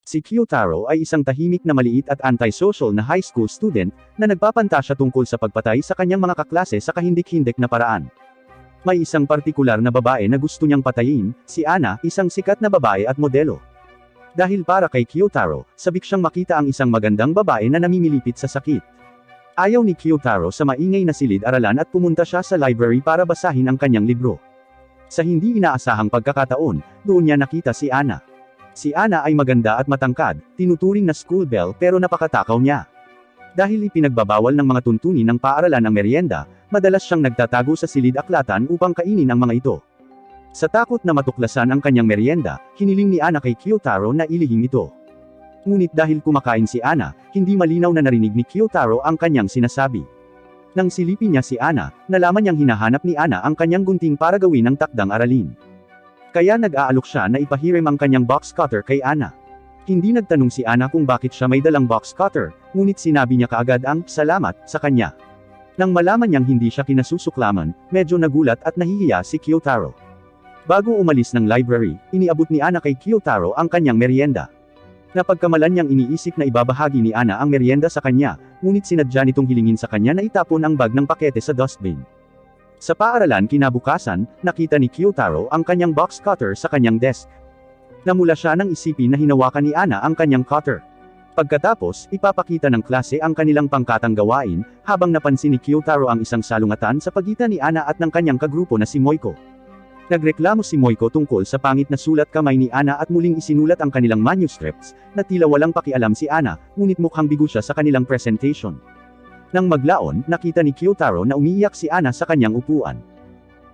Si Kyotaro ay isang tahimik na maliit at antisocial na high school student, na nagpapantasya tungkol sa pagpatay sa kanyang mga kaklase sa kahindik-hindik na paraan. May isang partikular na babae na gusto niyang patayin, si Ana, isang sikat na babae at modelo. Dahil para kay Kyotaro, sabik siyang makita ang isang magandang babae na namimilipit sa sakit. Ayaw ni Kyotaro sa maingay na silid-aralan at pumunta siya sa library para basahin ang kanyang libro. Sa hindi inaasahang pagkakataon, doon niya nakita si Ana. Si Ana ay maganda at matangkad, tinuturing na school belle pero napakatakaw niya. Dahil ipinagbabawal ng mga tuntunin ng paaralan ang merienda, madalas siyang nagtatago sa silid-aklatan upang kainin ang mga ito. Sa takot na matuklasan ang kanyang merienda, hiniling ni Ana kay Kyotaro na ilihim ito. Ngunit dahil kumakain si Ana, hindi malinaw na narinig ni Kyotaro ang kanyang sinasabi. Nang silipin niya si Ana, nalaman niyang hinahanap ni Ana ang kanyang gunting para gawin ang takdang aralin. Kaya nag-aalok siya na ipahiram ang kanyang box cutter kay Ana. Hindi nagtanong si Ana kung bakit siya may dalang box cutter, ngunit sinabi niya kaagad ang salamat sa kanya. Nang malaman niyang hindi siya kinasusuklaman, medyo nagulat at nahihiya si Kyotaro. Bago umalis ng library, iniabot ni Ana kay Kyotaro ang kanyang merienda. Napagkamalan niyang iniisip na ibabahagi ni Ana ang merienda sa kanya, ngunit sinadya nitong hilingin sa kanya na itapon ang bag ng pakete sa dustbin. Sa paaralan kinabukasan, nakita ni Kyotaro ang kanyang box cutter sa kanyang desk. Namula siya nang isipin na hinawakan ni Ana ang kanyang cutter. Pagkatapos, ipapakita ng klase ang kanilang pangkatang gawain, habang napansin ni Kyotaro ang isang salungatan sa pagitan ni Ana at ng kanyang kagrupo na si Moiko. Nagreklamo si Moiko tungkol sa pangit na sulat kamay ni Ana at muling isinulat ang kanilang manuscripts, na tila walang pakialam si Ana, ngunit mukhang bigo siya sa kanilang presentation. Nang maglaon, nakita ni Kyotaro na umiiyak si Ana sa kanyang upuan.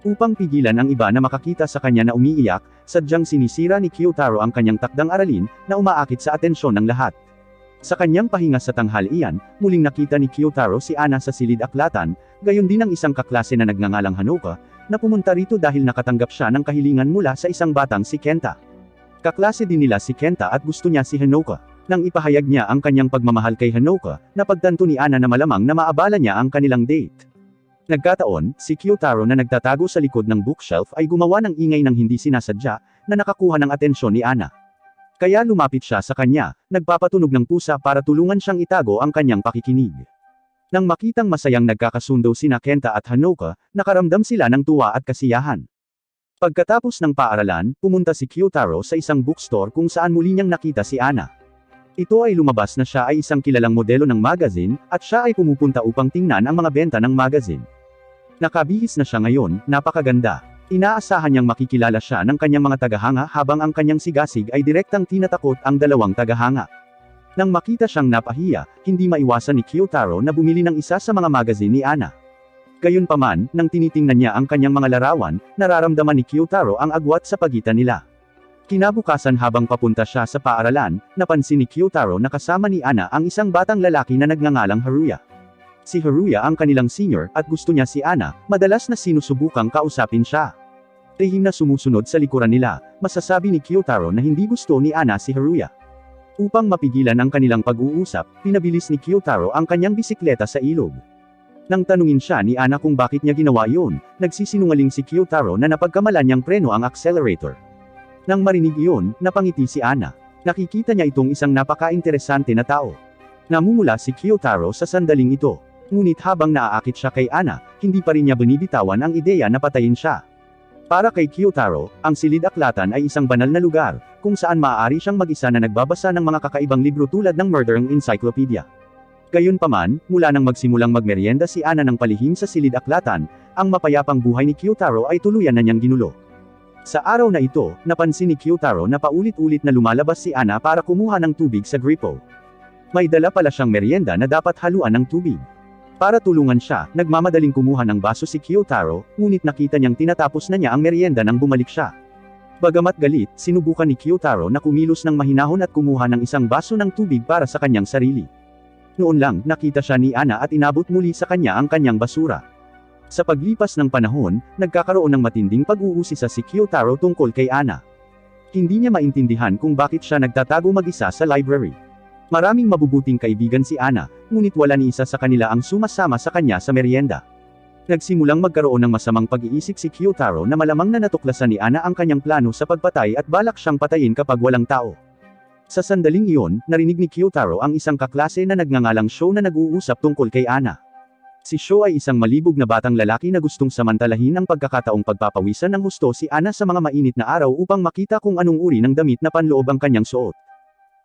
Upang pigilan ang iba na makakita sa kanya na umiiyak, sadyang sinisira ni Kyotaro ang kanyang takdang aralin, na umaakit sa atensyon ng lahat. Sa kanyang pahinga sa tanghalian, muling nakita ni Kyotaro si Ana sa silid-aklatan, gayon din ang isang kaklase na nagngangalang Hanoka, na pumunta rito dahil nakatanggap siya ng kahilingan mula sa isang batang si Kenta. Kaklase din nila si Kenta at gusto niya si Hanoka. Nang ipahayag niya ang kanyang pagmamahal kay Hanoka, napagtanto ni Ana na malamang na maabala niya ang kanilang date. Nagkataon, si Kyotaro na nagtatago sa likod ng bookshelf ay gumawa ng ingay ng hindi sinasadya, na nakakuha ng atensyon ni Ana. Kaya lumapit siya sa kanya, nagpapatunog ng pusa para tulungan siyang itago ang kanyang pakikinig. Nang makitang masayang nagkakasundo sina Kenta at Hanoka, nakaramdam sila ng tuwa at kasiyahan. Pagkatapos ng paaralan, pumunta si Kyotaro sa isang bookstore kung saan muli niyang nakita si Ana. Ito ay lumabas na siya ay isang kilalang modelo ng magazine, at siya ay pumupunta upang tingnan ang mga benta ng magazine. Nakabihis na siya ngayon, napakaganda. Inaasahan niyang makikilala siya ng kanyang mga tagahanga habang ang kanyang sigasig ay direktang tinatakot ang dalawang tagahanga. Nang makita siyang napahiya, hindi maiwasan ni Kyotaro na bumili ng isa sa mga magazine ni Ana. Gayunpaman, nang tinitingnan niya ang kanyang mga larawan, nararamdaman ni Kyotaro ang agwat sa pagitan nila. Kinabukasan habang papunta siya sa paaralan, napansin ni Kyotaro na kasama ni Ana ang isang batang lalaki na nagngangalang Haruya. Si Haruya ang kanilang senior, at gusto niya si Ana, madalas na sinusubukang kausapin siya. Tahim na sumusunod sa likuran nila, masasabi ni Kyotaro na hindi gusto ni Ana si Haruya. Upang mapigilan ang kanilang pag-uusap, pinabilis ni Kyotaro ang kanyang bisikleta sa ilog. Nang tanungin siya ni Ana kung bakit niya ginawa yun, nagsisinungaling si Kyotaro na napagkamalan niyang preno ang accelerator. Nang marinig iyon, napangiti si Ana. Nakikita niya itong isang napaka-interesante na tao. Namumula si Kyotaro sa sandaling ito. Ngunit habang naaakit siya kay Ana, hindi pa rin niya binibitawan ang ideya na patayin siya. Para kay Kyotaro, ang silid-aklatan ay isang banal na lugar, kung saan maaari siyang mag-isa na nagbabasa ng mga kakaibang libro tulad ng Murder Encyclopedia. Gayunpaman, mula nang magsimulang magmeryenda si Ana ng palihim sa silid-aklatan, ang mapayapang buhay ni Kyotaro ay tuluyan na niyang ginulo. Sa araw na ito, napansin ni Kyotaro na paulit-ulit na lumalabas si Ana para kumuha ng tubig sa gripo. May dala pala siyang merienda na dapat haluan ng tubig. Para tulungan siya, nagmamadaling kumuha ng baso si Kyotaro, ngunit nakita niyang tinatapos na niya ang merienda nang bumalik siya. Bagamat galit, sinubukan ni Kyotaro na kumilos ng mahinahon at kumuha ng isang baso ng tubig para sa kanyang sarili. Noon lang, nakita siya ni Ana at inabot muli sa kanya ang kanyang basura. Sa paglipas ng panahon, nagkakaroon ng matinding pag-uusisa si Kyotaro tungkol kay Ana. Hindi niya maintindihan kung bakit siya nagtatago mag-isa sa library. Maraming mabubuting kaibigan si Ana, ngunit wala ni isa sa kanila ang sumasama sa kanya sa merienda. Nagsimulang magkaroon ng masamang pag-iisip si Kyotaro na malamang na natuklasan ni Ana ang kanyang plano sa pagpatay at balak siyang patayin kapag walang tao. Sa sandaling iyon, narinig ni Kyotaro ang isang kaklase na nagngangalang Sho na nag-uusap tungkol kay Ana. Si Sho ay isang malibog na batang lalaki na gustong samantalahin ang pagkakataong pagpapawisan ng husto si Ana sa mga mainit na araw upang makita kung anong uri ng damit na panloob ang kanyang suot.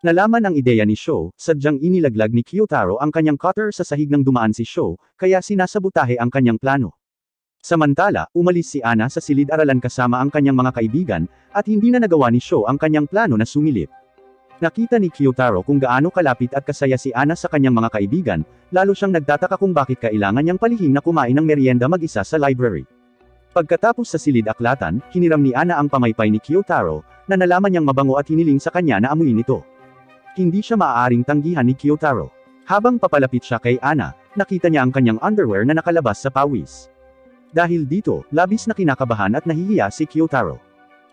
Nalaman ang ideya ni Sho, sadyang inilaglag ni Kyotaro ang kanyang cutter sa sahig nang dumaan si Sho, kaya sinasabotahe ang kanyang plano. Samantala, umalis si Ana sa silid-aralan kasama ang kanyang mga kaibigan, at hindi na nagawa ni Sho ang kanyang plano na sumilip. Nakita ni Kyotaro kung gaano kalapit at kasaya si Ana sa kanyang mga kaibigan, lalo siyang nagtataka kung bakit kailangan niyang palihim na kumain ng merienda mag-isa sa library. Pagkatapos sa silid-aklatan, hiniram ni Ana ang pamaypay ni Kyotaro, na nalaman niyang mabango at hiniling sa kanya na amuyin ito. Hindi siya maaaring tanggihan ni Kyotaro. Habang papalapit siya kay Ana, nakita niya ang kanyang underwear na nakalabas sa pawis. Dahil dito, labis na kinakabahan at nahihiya si Kyotaro.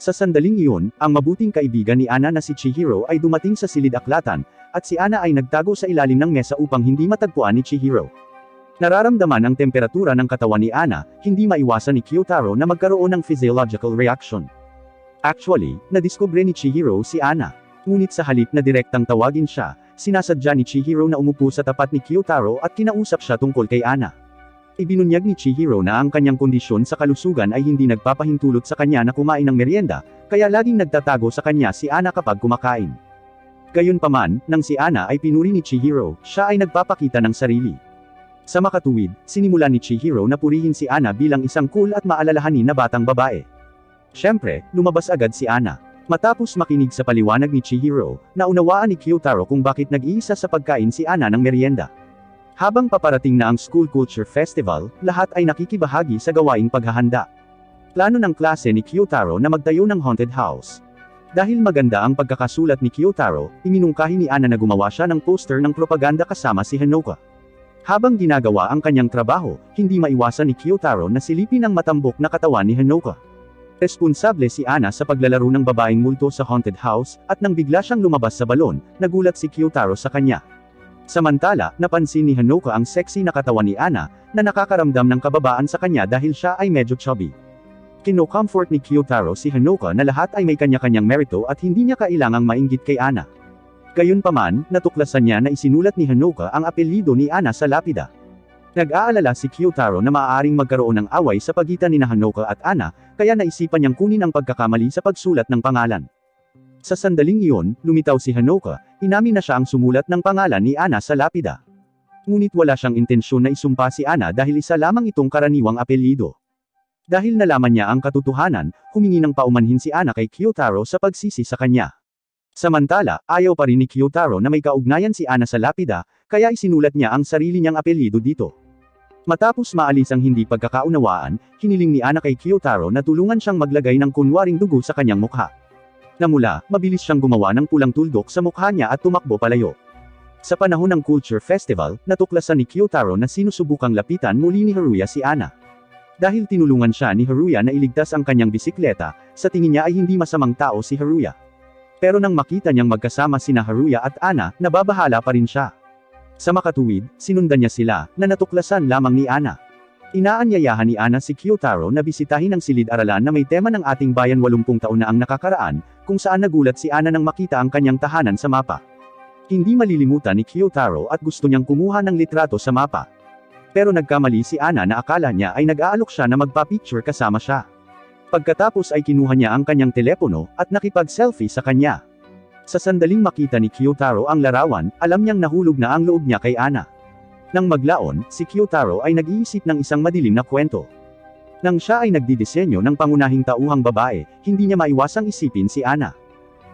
Sa sandaling iyon, ang mabuting kaibigan ni Ana na si Chihiro ay dumating sa silid-aklatan, at si Ana ay nagtago sa ilalim ng mesa upang hindi matagpuan ni Chihiro. Nararamdaman ang temperatura ng katawan ni Ana, hindi maiwasan ni Kyotaro na magkaroon ng physiological reaction. Actually, nadiskubre ni Chihiro si Ana. Ngunit sa halip na direktang tawagin siya, sinasadya ni Chihiro na umupo sa tapat ni Kyotaro at kinausap siya tungkol kay Ana. Ibinunyag ni Chihiro na ang kanyang kondisyon sa kalusugan ay hindi nagpapahintulot sa kanya na kumain ng merienda, kaya laging nagtatago sa kanya si Ana kapag kumakain. Gayunpaman, nang si Ana ay pinuri ni Chihiro, siya ay nagpapakita ng sarili. Sa makatuwid, sinimulan ni Chihiro na purihin si Ana bilang isang cool at maalalahanin na batang babae. Siyempre, lumabas agad si Ana. Matapos makinig sa paliwanag ni Chihiro, naunawaan ni Kyotaro kung bakit nag-iisa sa pagkain si Ana ng merienda. Habang paparating na ang School Culture Festival, lahat ay nakikibahagi sa gawaing paghahanda. Plano ng klase ni Kyotaro na magtayo ng haunted house. Dahil maganda ang pagkakasulat ni Kyotaro, iminungkahi ni Ana na gumawa siya ng poster ng propaganda kasama si Hanoka. Habang ginagawa ang kanyang trabaho, hindi maiwasan ni Kyotaro na silipin ang matambok na katawan ni Hanoka. Responsable si Ana sa paglalaro ng babaeng multo sa haunted house, at nang bigla siyang lumabas sa balon, nagulat si Kyotaro sa kanya. Samantala, napansin ni Hanoka ang sexy na katawan ni Ana, na nakakaramdam ng kababaan sa kanya dahil siya ay medyo chubby. Kino-comfort ni Kyotaro si Hanoka na lahat ay may kanya-kanyang merito at hindi niya kailangang mainggit kay Ana. Gayunpaman, natuklasan niya na isinulat ni Hanoka ang apelyido ni Ana sa lapida. Nag-aalala si Kyotaro na maaaring magkaroon ng away sa pagitan ni Hanoka at Ana, kaya naisipan niyang kunin ang pagkakamali sa pagsulat ng pangalan. Sa sandaling iyon, lumitaw si Hanoka, inamin na siya ang sumulat ng pangalan ni Ana sa lapida. Ngunit wala siyang intensyon na isumpa si Ana dahil isa lamang itong karaniwang apelyido. Dahil nalaman niya ang katotohanan, humingi ng paumanhin si Ana kay Kyotaro sa pagsisi sa kanya. Samantala, ayaw pa rin ni Kyotaro na may kaugnayan si Ana sa lapida, kaya isinulat niya ang sarili niyang apelyido dito. Matapos maalis ang hindi pagkakaunawaan, hiniling ni Ana kay Kyotaro na tulungan siyang maglagay ng kunwaring dugo sa kanyang mukha. Namula, mabilis siyang gumawa ng pulang tuldok sa mukha niya at tumakbo palayo. Sa panahon ng Culture Festival, natuklasan ni Kyotaro na sinusubukang lapitan muli ni Haruya si Ana. Dahil tinulungan siya ni Haruya na iligtas ang kanyang bisikleta, sa tingin niya ay hindi masamang tao si Haruya. Pero nang makita niyang magkasama sina Haruya at Ana, nababahala pa rin siya. Sa makatuwid, sinundan niya sila, na natuklasan lamang ni Ana. Inaanyayahan ni Ana si Kyotaro na bisitahin ang silid-aralan na may tema ng ating bayan 80 taon na ang nakakaraan, kung saan nagulat si Ana nang makita ang kanyang tahanan sa mapa. Hindi malilimutan ni Kyotaro at gusto niyang kumuha ng litrato sa mapa. Pero nagkamali si Ana na akala niya ay nag-aalok siya na magpa-picture kasama siya. Pagkatapos ay kinuha niya ang kanyang telepono, at nakipag-selfie sa kanya. Sa sandaling makita ni Kyotaro ang larawan, alam niyang nahulog na ang loob niya kay Ana. Nang maglaon, si Kyotaro ay nag-iisip ng isang madilim na kwento. Nang siya ay nagdidisenyo ng pangunahing tauhang babae, hindi niya maiwasang isipin si Ana.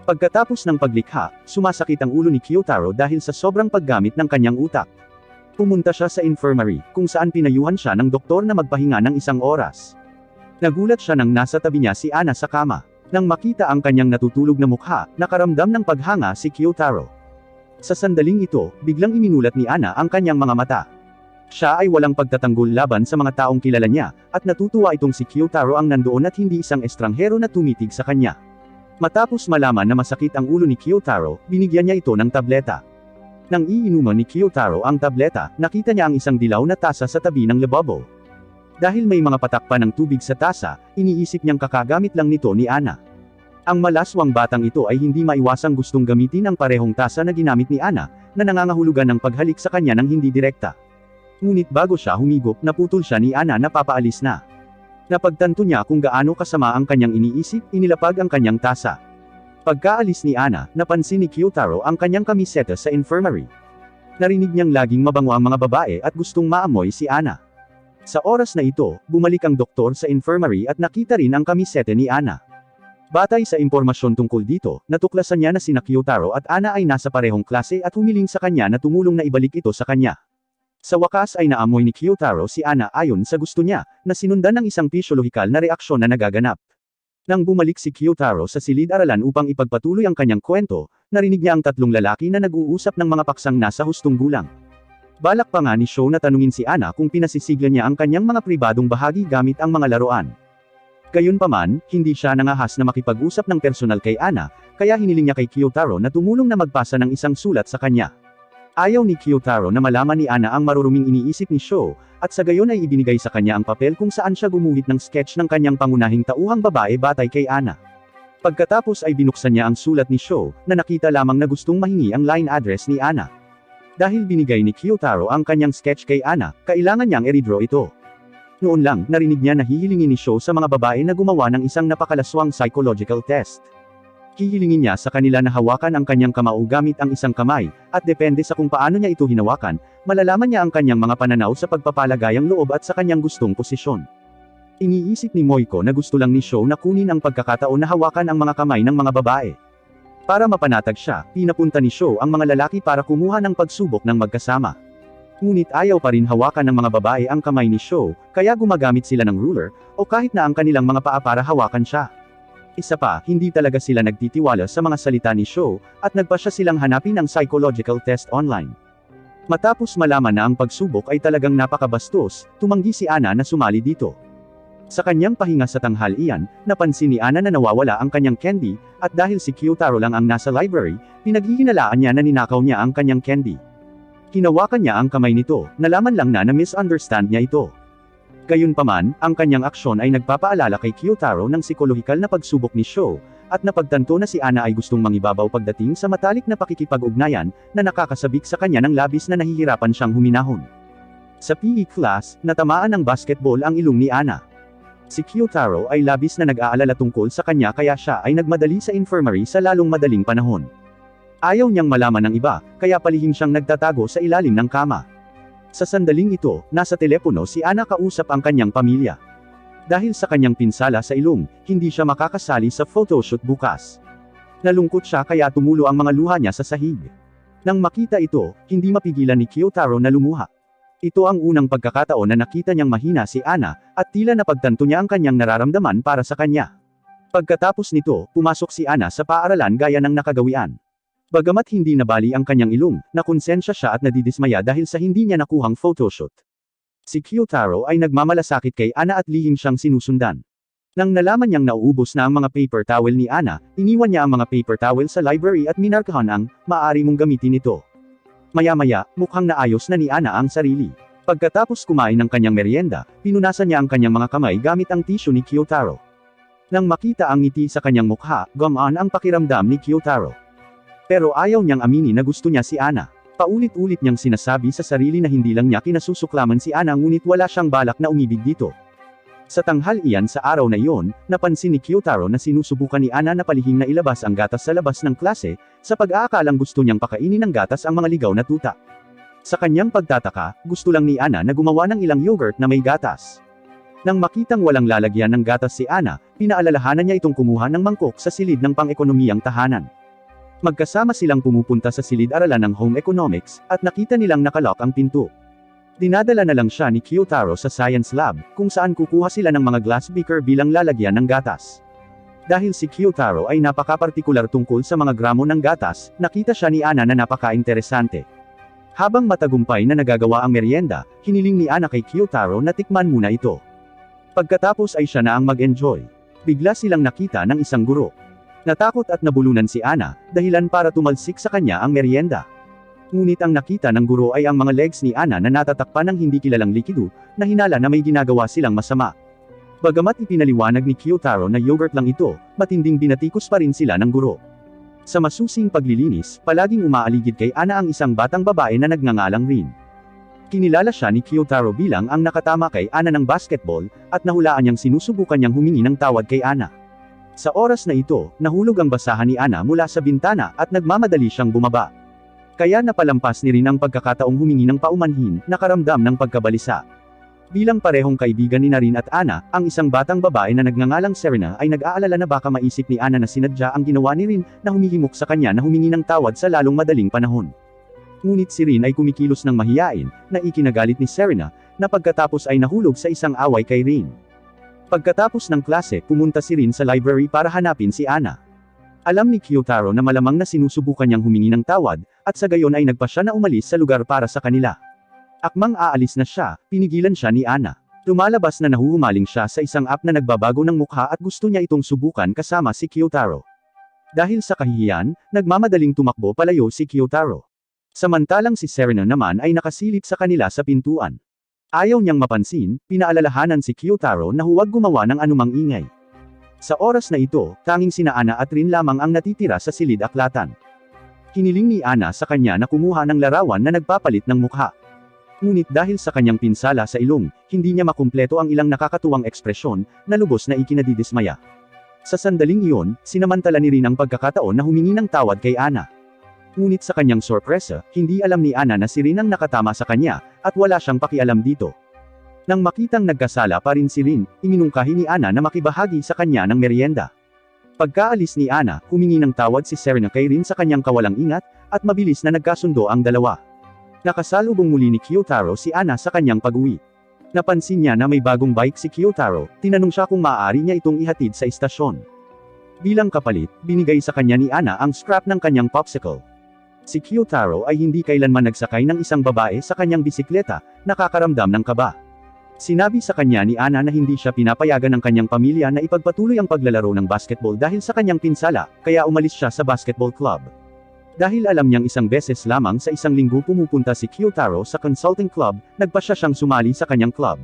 Pagkatapos ng paglikha, sumasakit ang ulo ni Kyotaro dahil sa sobrang paggamit ng kanyang utak. Pumunta siya sa infirmary, kung saan pinayuhan siya ng doktor na magpahinga ng 1 oras. Nagulat siya nang nasa tabi niya si Ana sa kama. Nang makita ang kanyang natutulog na mukha, nakaramdam ng paghanga si Kyotaro. Sa sandaling ito, biglang iminulat ni Ana ang kanyang mga mata. Siya ay walang pagtatanggol laban sa mga taong kilala niya, at natutuwa itong si Kyotaro ang nandoon at hindi isang estranghero na tumitig sa kanya. Matapos malaman na masakit ang ulo ni Kyotaro, binigyan niya ito ng tableta. Nang iinuman ni Kyotaro ang tableta, nakita niya ang isang dilaw na tasa sa tabi ng lababo. Dahil may mga patak pa ng tubig sa tasa, iniisip niyang kakagamit lang nito ni Ana. Ang malaswang batang ito ay hindi maiwasang gustong gamitin ang parehong tasa na ginamit ni Ana, na nangangahulugan ng paghalik sa kanya ng hindi direkta. Ngunit bago siya humigop, naputol siya ni Ana na papaalis na. Napagtanto niya kung gaano kasama ang kanyang iniisip, inilapag ang kanyang tasa. Pagkaalis ni Ana, napansin ni Kyotaro ang kanyang kamiseta sa infirmary. Narinig niyang laging mabango ang mga babae at gustong maamoy si Ana. Sa oras na ito, bumalik ang doktor sa infirmary at nakita rin ang kamiseta ni Ana. Batay sa impormasyon tungkol dito, natuklasan niya na sina Kyotaro at Ana ay nasa parehong klase at humiling sa kanya na tumulong na ibalik ito sa kanya. Sa wakas ay naamoy ni Kyotaro si Ana ayon sa gusto niya, na sinundan ng isang pisyolohikal na reaksyon na nagaganap. Nang bumalik si Kyotaro sa silid-aralan upang ipagpatuloy ang kanyang kwento, narinig niya ang tatlong lalaki na nag-uusap ng mga paksang nasa hustong gulang. Balak pa nga ni Sho na tanungin si Ana kung pinasisigla niya ang kanyang mga pribadong bahagi gamit ang mga laruan. Gayunpaman, hindi siya nangahas na makipag-usap ng personal kay Ana, kaya hiniling niya kay Kyotaro na tumulong na magpasa ng isang sulat sa kanya. Ayaw ni Kyotaro na malaman ni Ana ang maruruming iniisip ni Sho, at sa gayon ay ibinigay sa kanya ang papel kung saan siya gumuhit ng sketch ng kanyang pangunahing tauhang babae batay kay Ana. Pagkatapos ay binuksan niya ang sulat ni Sho, na nakita lamang na gustong mahingi ang line address ni Ana. Dahil binigay ni Kyotaro ang kanyang sketch kay Ana, kailangan niyang i-redraw ito. Noon lang, narinig niya na hihilingin ni Sho sa mga babae na gumawa ng isang napakalaswang psychological test. Hihilingin niya sa kanila na hawakan ang kanyang kamao gamit ang isang kamay, at depende sa kung paano niya ito hinawakan, malalaman niya ang kanyang mga pananaw sa pagpapalagayang loob at sa kanyang gustong posisyon. Iniisip ni Moiko na gusto lang ni Sho na kunin ang pagkakataon na hawakan ang mga kamay ng mga babae. Para mapanatag siya, pinapunta ni Sho ang mga lalaki para kumuha ng pagsubok ng magkasama. Ngunit ayaw pa rin hawakan ng mga babae ang kamay ni Sho, kaya gumagamit sila ng ruler, o kahit na ang kanilang mga paa para hawakan siya. Isa pa, hindi talaga sila nagtitiwala sa mga salita ni Sho, at nagpa siya silang hanapin ang psychological test online. Matapos malaman na ang pagsubok ay talagang napakabastos, tumanggi si Ana na sumali dito. Sa kanyang pahinga sa tanghalian, napansin ni Ana na nawawala ang kanyang candy, at dahil si Kyotaro lang ang nasa library, pinaghihinalaan niya na ninakaw niya ang kanyang candy. Hinawakan niya ang kamay nito, nalaman lang na misunderstand niya ito. Gayunpaman, ang kanyang aksyon ay nagpapaalala kay Kyotaro ng psikolohikal na pagsubok ni Sho, at napagtanto na si Ana ay gustong mangibabaw pagdating sa matalik na pakikipag-ugnayan, na nakakasabik sa kanya ng labis na nahihirapan siyang huminahon. Sa PE class, natamaan ng basketball ang ilong ni Ana. Si Kyotaro ay labis na nag-aalala tungkol sa kanya kaya siya ay nagmadali sa infirmary sa lalong madaling panahon. Ayaw niyang malaman ng iba, kaya palihim siyang nagtatago sa ilalim ng kama. Sa sandaling ito, nasa telepono si Ana kausap ang kanyang pamilya. Dahil sa kanyang pinsala sa ilong, hindi siya makakasali sa photoshoot bukas. Nalungkot siya kaya tumulo ang mga luha niya sa sahig. Nang makita ito, hindi mapigilan ni Kyotaro na lumuha. Ito ang unang pagkakataon na nakita niyang mahina si Ana, at tila napagtanto niya ang kanyang nararamdaman para sa kanya. Pagkatapos nito, pumasok si Ana sa paaralan gaya ng nakagawian. Bagamat hindi nabali ang kanyang ilong, nakonsensya siya at nadidismaya dahil sa hindi niya nakuhang photoshoot. Si Kyotaro ay nagmamalasakit kay Ana at lihim siyang sinusundan. Nang nalaman niyang nauubos na ang mga paper towel ni Ana, iniwan niya ang mga paper towel sa library at minarkahan ang, maaari mong gamitin ito. Maya-maya, mukhang naayos na ni Ana ang sarili. Pagkatapos kumain ng kanyang merienda, pinunasan niya ang kanyang mga kamay gamit ang tissue ni Kyotaro. Nang makita ang ngiti sa kanyang mukha, gumaan ang pakiramdam ni Kyotaro. Pero ayaw niyang aminin na gusto niya si Ana. Paulit-ulit niyang sinasabi sa sarili na hindi lang niya kinasusuklaman si Ana ngunit wala siyang balak na umibig dito. Sa tanghalian sa araw na iyon, napansin ni Kyotaro na sinusubukan ni Ana na palihim na ilabas ang gatas sa labas ng klase, sa pag-aakalang gusto niyang pakainin ng gatas ang mga ligaw na tuta. Sa kanyang pagtataka, gusto lang ni Ana na gumawa ng ilang yogurt na may gatas. Nang makitang walang lalagyan ng gatas si Ana, pinaalalahanan niya itong kumuha ng mangkok sa silid ng pang-ekonomiyang tahanan. Magkasama silang pumupunta sa silid-aralan ng home economics, at nakita nilang nakalock ang pinto. Dinadala na lang siya ni Kyotaro sa science lab, kung saan kukuha sila ng mga glass beaker bilang lalagyan ng gatas. Dahil si Kyotaro ay napaka-partikular tungkol sa mga gramo ng gatas, nakita siya ni Ana na napaka-interesante. Habang matagumpay na nagagawa ang merienda, hiniling ni Ana kay Kyotaro na tikman muna ito. Pagkatapos ay siya na ang mag-enjoy. Bigla silang nakita ng isang guro. Natakot at nabulunan si Ana, dahilan para tumalsik sa kanya ang merienda. Ngunit ang nakita ng guro ay ang mga legs ni Ana na natatakpan ng hindi kilalang likido, na hinala na may ginagawa silang masama. Bagamat ipinaliwanag ni Kyotaro na yogurt lang ito, matinding binatikos pa rin sila ng guro. Sa masusing paglilinis, palaging umaaligid kay Ana ang isang batang babae na nagngangalang Rin. Kinilala siya ni Kyotaro bilang ang nakatama kay Ana ng basketball, at nahulaan niyang sinusubukan niyang humingi ng tawad kay Ana. Sa oras na ito, nahulog ang basahan ni Ana mula sa bintana at nagmamadali siyang bumaba. Kaya napalampas ni Rin ang pagkakataong humingi ng paumanhin, nakaramdam ng pagkabalisa. Bilang parehong kaibigan ni Rin at Ana, ang isang batang babae na nagngangalang Serena ay nag-aalala na baka maisip ni Ana na sinadya ang ginawa ni Rin na humihimok sa kanya na humingi ng tawad sa lalong madaling panahon. Ngunit si Rin ay kumikilos ng mahiyain, na ikinagalit ni Serena, na pagkatapos ay nahulog sa isang away kay Rin. Pagkatapos ng klase, pumunta si Rin sa library para hanapin si Ana. Alam ni Kyotaro na malamang na sinusubukan niyang humingi ng tawad, at sa gayon ay nagpa siya na umalis sa lugar para sa kanila. Akmang aalis na siya, pinigilan siya ni Ana. Lumalabas na nahuhumaling siya sa isang app na nagbabago ng mukha at gusto niya itong subukan kasama si Kyotaro. Dahil sa kahihiyan, nagmamadaling tumakbo palayo si Kyotaro. Samantalang si Serena naman ay nakasilip sa kanila sa pintuan. Ayaw niyang mapansin, pinaalalahanan si Kyotaro na huwag gumawa ng anumang ingay. Sa oras na ito, tanging sina Ana at Rin lamang ang natitira sa silid-aklatan. Hiniling ni Ana sa kanya na kumuha ng larawan na nagpapalit ng mukha. Ngunit dahil sa kanyang pinsala sa ilong, hindi niya makumpleto ang ilang nakakatuwang ekspresyon, na lubos na ikinadidismaya. Sa sandaling iyon, sinamantala ni Rin ang pagkakataon na humingi ng tawad kay Ana. Ngunit sa kanyang sorpresa, hindi alam ni Ana na si Rin ang nakatama sa kanya, at wala siyang pakialam dito. Nang makitang nagkasala pa rin si Rin, iminungkahi ni Ana na makibahagi sa kanya ng merienda. Pagkaalis ni Ana, humingi ng tawad si Serena kay Rin sa kanyang kawalang ingat, at mabilis na nagkasundo ang dalawa. Nakasalubong muli ni Kyotaro si Ana sa kanyang pag-uwi. Napansin niya na may bagong bike si Kyotaro, tinanong siya kung maaari niya itong ihatid sa istasyon. Bilang kapalit, binigay sa kanya ni Ana ang scrap ng kanyang popsicle. Si Kyotaro ay hindi kailanman nagsakay ng isang babae sa kanyang bisikleta, nakakaramdam ng kaba. Sinabi sa kanya ni Ana na hindi siya pinapayagan ng kanyang pamilya na ipagpatuloy ang paglalaro ng basketball dahil sa kanyang pinsala, kaya umalis siya sa basketball club. Dahil alam niyang isang beses lamang sa isang linggo pumupunta si Kyotaro sa consulting club, nagpa siya siyang sumali sa kanyang club.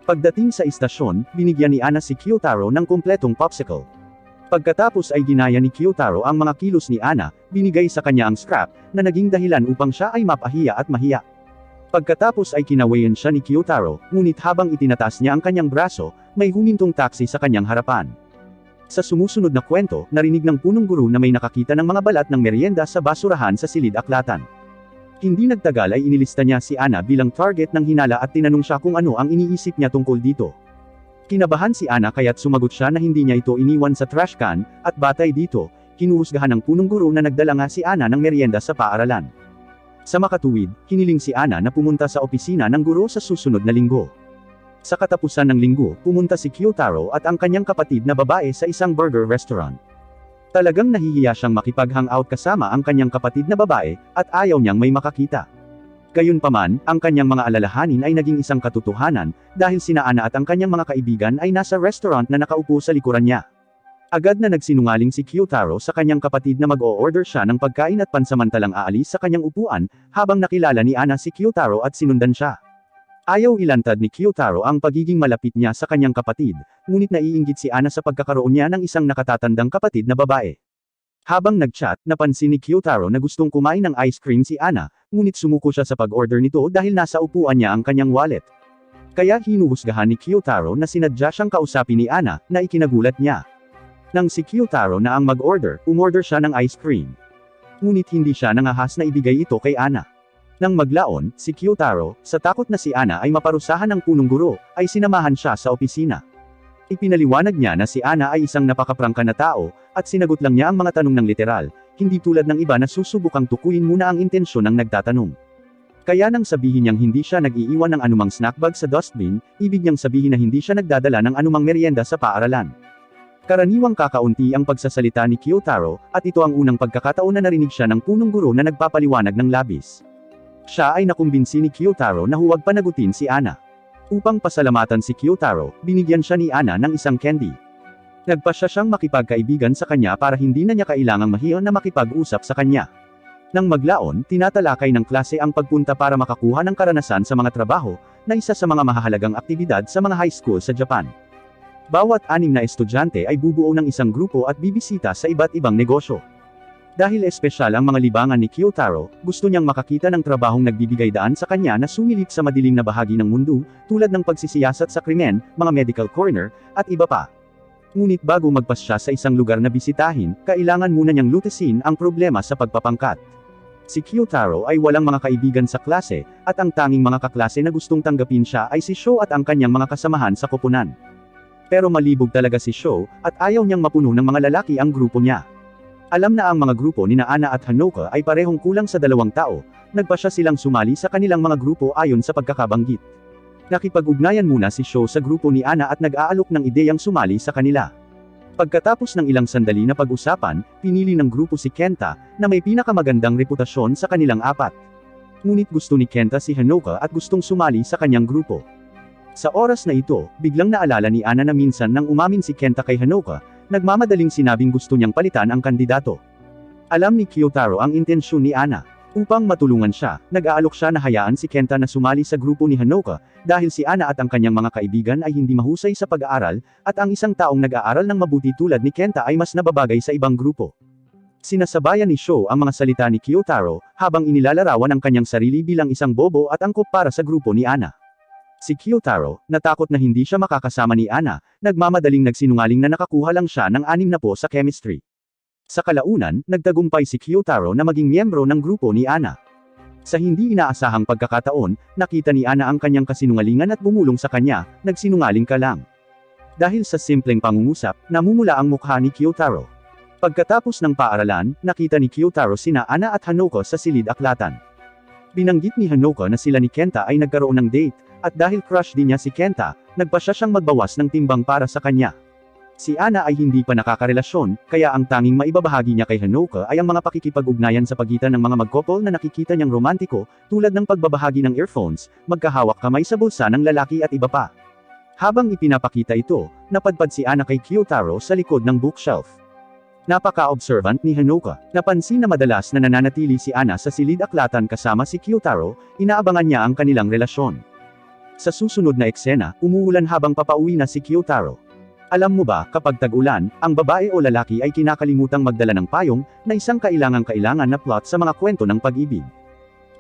Pagdating sa istasyon, binigyan ni Ana si Kyotaro ng kumpletong popsicle. Pagkatapos ay ginaya ni Kyotaro ang mga kilos ni Ana, binigay sa kanya ang scrap, na naging dahilan upang siya ay mapahiya at mahiya. Pagkatapos ay kinawayan siya ni Kyotaro, ngunit habang itinataas niya ang kanyang braso, may humintong taxi sa kanyang harapan. Sa sumusunod na kwento, narinig ng punong guro na may nakakita ng mga balat ng merienda sa basurahan sa silid-aklatan. Hindi nagtagal ay inilista niya si Ana bilang target ng hinala at tinanong siya kung ano ang iniisip niya tungkol dito. Kinabahan si Ana kaya't sumagot siya na hindi niya ito iniwan sa trash can, at batay dito, kinuhusgahan ng punong guro na nagdala nga si Ana ng merienda sa paaralan. Sa makatuwid, hiniling si Ana na pumunta sa opisina ng guro sa susunod na linggo. Sa katapusan ng linggo, pumunta si Kyotaro at ang kanyang kapatid na babae sa isang burger restaurant. Talagang nahihiya siyang makipag-hangout kasama ang kanyang kapatid na babae, at ayaw niyang may makakita. Gayunpaman, ang kanyang mga alalahanin ay naging isang katotohanan, dahil sina Ana at ang kanyang mga kaibigan ay nasa restaurant na nakaupo sa likuran niya. Agad na nagsinungaling si Kyotaro sa kanyang kapatid na mag-o-order siya ng pagkain at pansamantalang aalis sa kanyang upuan, habang nakilala ni Ana si Kyotaro at sinundan siya. Ayaw ilantad ni Kyotaro ang pagiging malapit niya sa kanyang kapatid, ngunit naiinggit si Ana sa pagkakaroon niya ng isang nakatatandang kapatid na babae. Habang nag-chat, napansin ni Kyotaro na gustong kumain ng ice cream si Ana, ngunit sumuko siya sa pag-order nito dahil nasa upuan niya ang kanyang wallet. Kaya hinuhusgahan ni Kyotaro na sinadya siyang kausapin ni Ana, na ikinagulat niya. Nang si Kyotaro na ang mag-order, umorder siya ng ice cream. Ngunit hindi siya nangahas na ibigay ito kay Ana. Nang maglaon, si Kyotaro, sa takot na si Ana ay maparusahan ng punong guro, ay sinamahan siya sa opisina. Ipinaliwanag niya na si Ana ay isang napakaprangka na tao, at sinagot lang niya ang mga tanong ng literal, hindi tulad ng iba na susubukang tukuyin muna ang intensyon ng nagtatanong. Kaya nang sabihin niyang hindi siya nag-iiwan ng anumang snack bag sa dustbin, ibig niyang sabihin na hindi siya nagdadala ng anumang merienda sa paaralan. Karaniwang kakaunti ang pagsasalita ni Kyotaro, at ito ang unang pagkakataon na narinig siya ng punong guro na nagpapaliwanag ng labis. Siya ay nakumbinsi ni Kyotaro na huwag panagutin si Ana. Upang pasalamatan si Kyotaro, binigyan siya ni Ana ng isang candy. Nagpa siya siyang makipagkaibigan sa kanya para hindi na niya kailangang mahiya na makipag-usap sa kanya. Nang maglaon, tinatalakay ng klase ang pagpunta para makakuha ng karanasan sa mga trabaho, na isa sa mga mahahalagang aktibidad sa mga high school sa Japan. Bawat 6 na estudyante ay bubuo ng isang grupo at bibisita sa iba't ibang negosyo. Dahil espesyal ang mga libangan ni Kyotaro, gusto niyang makakita ng trabahong nagbibigay daan sa kanya na sumilip sa madilim na bahagi ng mundo, tulad ng pagsisiyasat sa krimen, mga medical corner, at iba pa. Ngunit bago magpasya sa isang lugar na bisitahin, kailangan muna niyang lutasin ang problema sa pagpapangkat. Si Kyotaro ay walang mga kaibigan sa klase, at ang tanging mga kaklase na gustong tanggapin siya ay si Sho at ang kanyang mga kasamahan sa koponan. Pero malibog talaga si Sho, at ayaw niyang mapuno ng mga lalaki ang grupo niya. Alam na ang mga grupo ni Ana at Hanoka ay parehong kulang sa 2 tao, nagpasya silang sumali sa kanilang mga grupo ayon sa pagkakabanggit. Nakipag-ugnayan muna si Sho sa grupo ni Ana at nag-aalok ng ideyang sumali sa kanila. Pagkatapos ng ilang sandali na pag-usapan, pinili ng grupo si Kenta, na may pinakamagandang reputasyon sa kanilang 4. Ngunit gusto ni Kenta si Hanoka at gustong sumali sa kanyang grupo. Sa oras na ito, biglang naalala ni Ana na minsan nang umamin si Kenta kay Hanoka, nagmamadaling sinabing gusto niyang palitan ang kandidato. Alam ni Kyotaro ang intensyon ni Ana. Upang matulungan siya, nag-aalok siya na hayaan si Kenta na sumali sa grupo ni Hanoka, dahil si Ana at ang kanyang mga kaibigan ay hindi mahusay sa pag-aaral, at ang isang taong nag-aaral ng mabuti tulad ni Kenta ay mas nababagay sa ibang grupo. Sinasabayan ni Sho ang mga salita ni Kyotaro, habang inilalarawan ang kanyang sarili bilang isang bobo at angkop para sa grupo ni Ana. Si Kyotaro, natakot na hindi siya makakasama ni Ana, nagmamadaling nagsinungaling na nakakuha lang siya ng 6 na po sa chemistry. Sa kalaunan, nagtagumpay si Kyotaro na maging miyembro ng grupo ni Ana. Sa hindi inaasahang pagkakataon, nakita ni Ana ang kanyang kasinungalingan at bumulong sa kanya, nagsinungaling ka lang. Dahil sa simpleng pangungusap, namumula ang mukha ni Kyotaro. Pagkatapos ng paaralan, nakita ni Kyotaro sina Ana at Hanoka sa silid-aklatan. Binanggit ni Hanoka na sila ni Kenta ay nagkaroon ng date, at dahil crush din niya si Kenta, nagpasya siyang magbawas ng timbang para sa kanya. Si Ana ay hindi pa nakakarelasyon, kaya ang tanging maibabahagi niya kay Hanoka ay ang mga pakikipag-ugnayan sa pagitan ng mga mag-couple na nakikita niyang romantiko, tulad ng pagbabahagi ng earphones, magkahawak kamay sa bulsa ng lalaki at iba pa. Habang ipinapakita ito, napadpad si Ana kay Kyotaro sa likod ng bookshelf. Napaka-observant ni Hanoka. Napansin na madalas na nananatili si Ana sa silid-aklatan kasama si Kyotaro, inaabangan niya ang kanilang relasyon. Sa susunod na eksena, umuulan habang papauwi na si Kyotaro. Alam mo ba, kapag tag-ulan, ang babae o lalaki ay kinakalimutang magdala ng payong, na isang kailangan na plot sa mga kwento ng pag-ibig.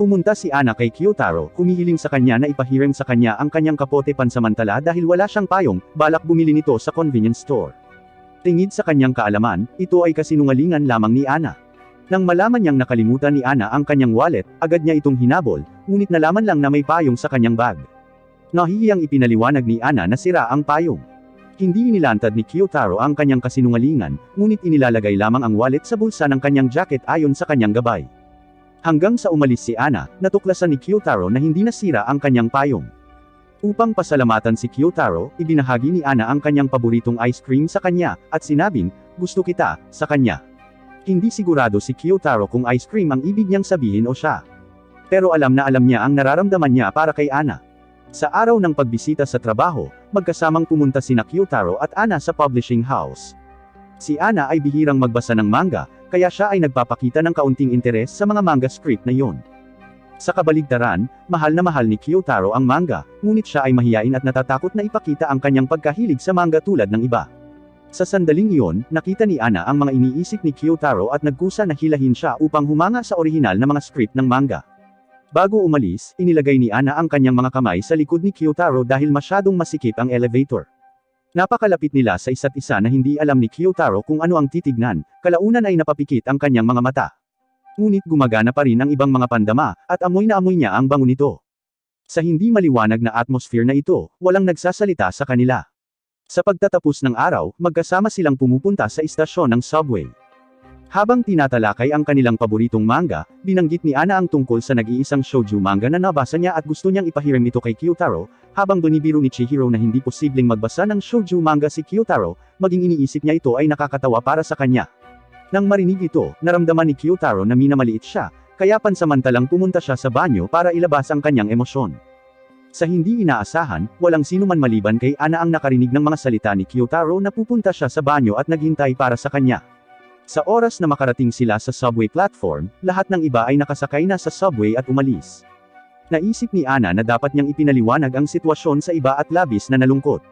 Pumunta si Ana kay Kyotaro, humihiling sa kanya na ipahiram sa kanya ang kanyang kapote pansamantala dahil wala siyang payong, balak bumili nito sa convenience store. Tingid sa kanyang kaalaman, ito ay kasinungalingan lamang ni Ana. Nang malaman niyang nakalimutan ni Ana ang kanyang wallet, agad niya itong hinabol, ngunit nalaman lang na may payong sa kanyang bag. Nahihiyang ipinaliwanag ni Ana na sira ang payong. Hindi inilantad ni Kyotaro ang kanyang kasinungalingan, ngunit inilalagay lamang ang wallet sa bulsa ng kanyang jacket ayon sa kanyang gabay. Hanggang sa umalis si Ana, natuklasan ni Kyotaro na hindi nasira ang kanyang payong. Upang pasalamatan si Kyotaro, ibinahagi ni Ana ang kanyang paboritong ice cream sa kanya, at sinabing, gusto kita, sa kanya. Hindi sigurado si Kyotaro kung ice cream ang ibig niyang sabihin o siya. Pero alam niya ang nararamdaman niya para kay Ana. Sa araw ng pagbisita sa trabaho, magkasamang pumunta sina Kyotaro at Ana sa publishing house. Si Ana ay bihirang magbasa ng manga, kaya siya ay nagpapakita ng kaunting interes sa mga manga script na iyon. Sa kabaligtaran, mahal na mahal ni Kyotaro ang manga, ngunit siya ay mahiyain at natatakot na ipakita ang kanyang pagkahilig sa manga tulad ng iba. Sa sandaling iyon, nakita ni Ana ang mga iniisip ni Kyotaro at nagkusa na hilahin siya upang humanga sa orihinal na mga script ng manga. Bago umalis, inilagay ni Ana ang kanyang mga kamay sa likod ni Kyotaro dahil masyadong masikip ang elevator. Napakalapit nila sa isa't isa na hindi alam ni Kyotaro kung ano ang titignan, kalaunan ay napapikit ang kanyang mga mata. Ngunit gumagana pa rin ang ibang mga pandama, at amoy na amoy niya ang bango nito. Sa hindi maliwanag na atmosphere na ito, walang nagsasalita sa kanila. Sa pagtatapos ng araw, magkasama silang pumupunta sa istasyon ng subway. Habang tinatalakay ang kanilang paboritong manga, binanggit ni Ana ang tungkol sa nag-iisang shoujo manga na nabasa niya at gusto niyang ipahiram ito kay Kyotaro, habang binibiro ni Chihiro na hindi posibleng magbasa ng shoujo manga si Kyotaro, maging iniisip niya ito ay nakakatawa para sa kanya. Nang marinig ito, naramdaman ni Kyotaro na minamaliit siya, kaya pansamantalang pumunta siya sa banyo para ilabas ang kanyang emosyon. Sa hindi inaasahan, walang sino man maliban kay Ana ang nakarinig ng mga salita ni Kyotaro na pupunta siya sa banyo at naghintay para sa kanya. Sa oras na makarating sila sa subway platform, lahat ng iba ay nakasakay na sa subway at umalis. Naisip ni Ana na dapat niyang ipinaliwanag ang sitwasyon sa iba at labis na nalungkot.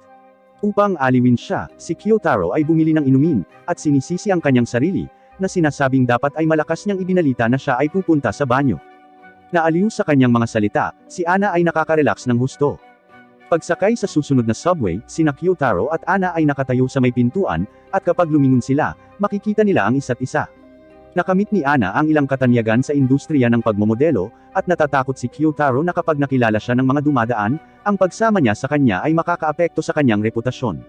Upang aliwin siya, si Kyotaro ay bumili ng inumin, at sinisisi ang kanyang sarili, na sinasabing dapat ay malakas niyang ibinalita na siya ay pupunta sa banyo. Naaliw sa kanyang mga salita, si Ana ay nakaka-relax ng husto. Pagsakay sa susunod na subway, sina Kyotaro at Ana ay nakatayo sa may pintuan, at kapag lumingon sila, makikita nila ang isa't isa. Nakamit ni Ana ang ilang katanyagan sa industriya ng pagmomodelo, at natatakot si Kyotaro na kapag nakilala siya ng mga dumadaan, ang pagsama niya sa kanya ay makakaapekto sa kanyang reputasyon.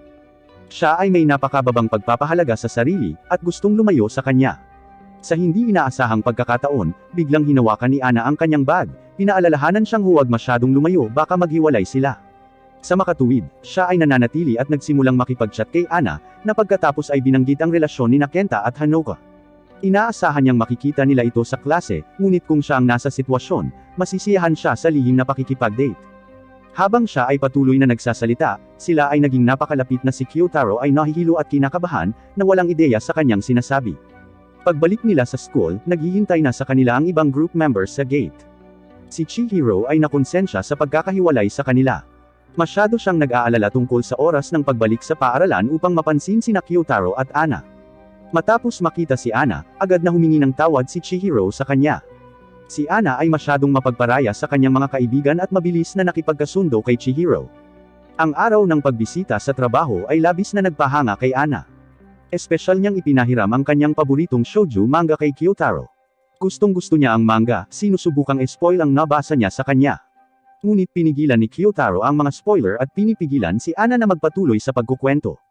Siya ay may napakababang pagpapahalaga sa sarili, at gustong lumayo sa kanya. Sa hindi inaasahang pagkakataon, biglang hinawakan ni Ana ang kanyang bag, pinaalalahanan siyang huwag masyadong lumayo baka maghiwalay sila. Sa makatuwid, siya ay nananatili at nagsimulang makipag-chat kay Ana, na pagkatapos ay binanggit ang relasyon ni Kenta at Hanoka. Inaasahan niyang makikita nila ito sa klase, ngunit kung siya ang nasa sitwasyon, masisiyahan siya sa lihim na pakikipag-date. Habang siya ay patuloy na nagsasalita, sila ay naging napakalapit na si Kyotaro ay nahihilo at kinakabahan, na walang ideya sa kanyang sinasabi. Pagbalik nila sa school, naghihintay na sa kanila ang ibang group members sa gate. Si Chihiro ay nakonsensya sa pagkakahiwalay sa kanila. Masyado siyang nag-aalala tungkol sa oras ng pagbalik sa paaralan upang mapansin sina Kyotaro at Ana. Matapos makita si Ana, agad na humingi ng tawad si Chihiro sa kanya. Si Ana ay masyadong mapagparaya sa kanyang mga kaibigan at mabilis na nakipagkasundo kay Chihiro. Ang araw ng pagbisita sa trabaho ay labis na nagpahanga kay Ana. Espesyal niyang ipinahiram ang kanyang paboritong shoujo manga kay Kyotaro. Gustong-gusto niya ang manga, sinusubukang spoil ang nabasa niya sa kanya. Ngunit pinigilan ni Kyotaro ang mga spoiler at pinipigilan si Ana na magpatuloy sa pagkukwento.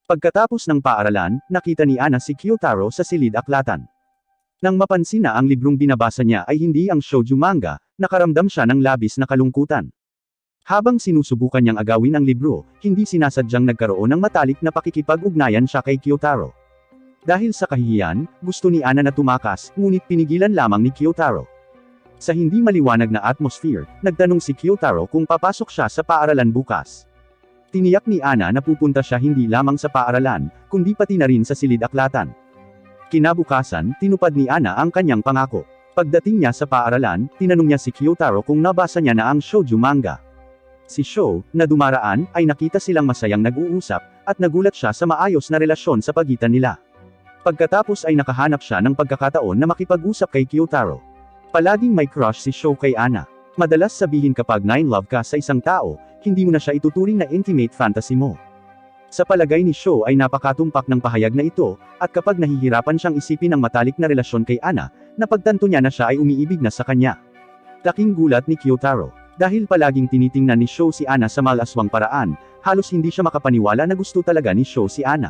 Pagkatapos ng paaralan, nakita ni Ana si Kyotaro sa silid-aklatan. Nang mapansin na ang librong binabasa niya ay hindi ang shoujo manga, nakaramdam siya ng labis na kalungkutan. Habang sinusubukan niyang agawin ang libro, hindi sinasadyang nagkaroon ng matalik na pakikipag-ugnayan siya kay Kyotaro. Dahil sa kahihiyan, gusto ni Ana na tumakas, ngunit pinigilan lamang ni Kyotaro. Sa hindi maliwanag na atmosphere, nagtanong si Kyotaro kung papasok siya sa paaralan bukas. Tiniyak ni Ana na pupunta siya hindi lamang sa paaralan, kundi pati na rin sa silid-aklatan. Kinabukasan, tinupad ni Ana ang kanyang pangako. Pagdating niya sa paaralan, tinanong niya si Kyotaro kung nabasa niya na ang shoujo manga. Si Sho, na dumaraan, ay nakita silang masayang nag-uusap, at nagulat siya sa maayos na relasyon sa pagitan nila. Pagkatapos ay nakahanap siya ng pagkakataon na makipag-usap kay Kyotaro. Palaging may crush si Sho kay Ana. Madalas sabihin kapag nine-love ka sa isang tao, hindi mo na siya ituturing na intimate fantasy mo. Sa palagay ni Sho ay napakatumpak ng pahayag na ito, at kapag nahihirapan siyang isipin ang matalik na relasyon kay Ana, napagtanto niya na siya ay umiibig na sa kanya. Laking gulat ni Kyotaro. Dahil palaging tinitingnan ni Sho si Ana sa malaswang paraan, halos hindi siya makapaniwala na gusto talaga ni Sho si Ana.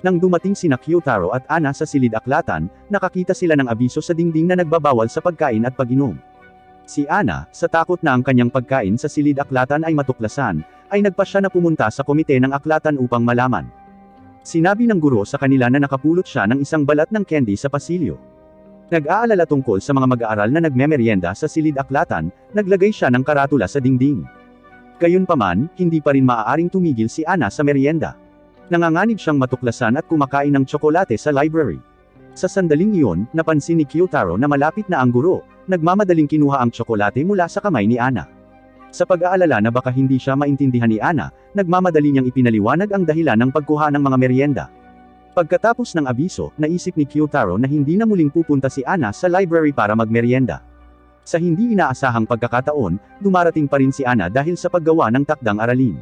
Nang dumating sina Kyotaro at Ana sa silid-aklatan, nakakita sila ng abiso sa dingding na nagbabawal sa pagkain at pag-inom. Si Ana, sa takot na ang kanyang pagkain sa silid-aklatan ay matuklasan, ay nagpasya na pumunta sa komite ng aklatan upang malaman. Sinabi ng guro sa kanila na nakapulot siya ng isang balat ng candy sa pasilyo. Nag-aalala tungkol sa mga mag-aaral na nagmemeryenda sa silid-aklatan, naglagay siya ng karatula sa dingding. Gayunpaman, hindi pa rin maaaring tumigil si Ana sa meryenda. Nanganganib siyang matuklasan at kumakain ng tsokolate sa library. Sa sandaling iyon, napansin ni Kyotaro na malapit na ang guro, nagmamadaling kinuha ang tsokolate mula sa kamay ni Ana. Sa pag-aalala na baka hindi siya maintindihan ni Ana, nagmamadali niyang ipinaliwanag ang dahilan ng pagkuha ng mga meryenda. Pagkatapos ng abiso, naisip ni Kyotaro na hindi na muling pupunta si Ana sa library para magmeryenda. Sa hindi inaasahang pagkakataon, dumarating pa rin si Ana dahil sa paggawa ng takdang aralin.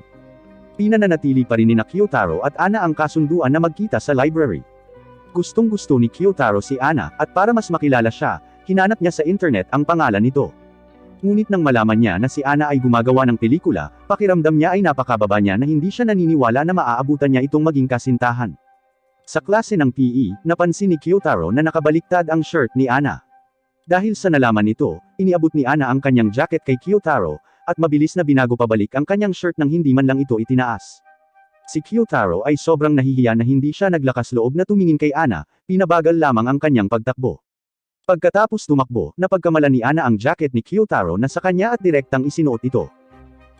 Pinananatili pa rin ni Kyotaro at Ana ang kasunduan na magkita sa library. Gustong-gusto ni Kyotaro si Ana, at para mas makilala siya, hinanap niya sa internet ang pangalan nito. Ngunit nang malaman niya na si Ana ay gumagawa ng pelikula, pakiramdam niya ay napakababa niya na hindi siya naniniwala na maaabutan niya itong maging kasintahan. Sa klase ng PE, napansin ni Kyotaro na nakabaliktad ang shirt ni Ana. Dahil sa nalaman nito, iniabot ni Ana ang kanyang jacket kay Kyotaro, at mabilis na binago pabalik ang kanyang shirt nang hindi man lang ito itinaas. Si Kyotaro ay sobrang nahihiya na hindi siya naglakas loob na tumingin kay Ana, pinabagal lamang ang kanyang pagtakbo. Pagkatapos tumakbo, napagkamalan ni Ana ang jacket ni Kyotaro na sa kanya at direktang isinuot ito.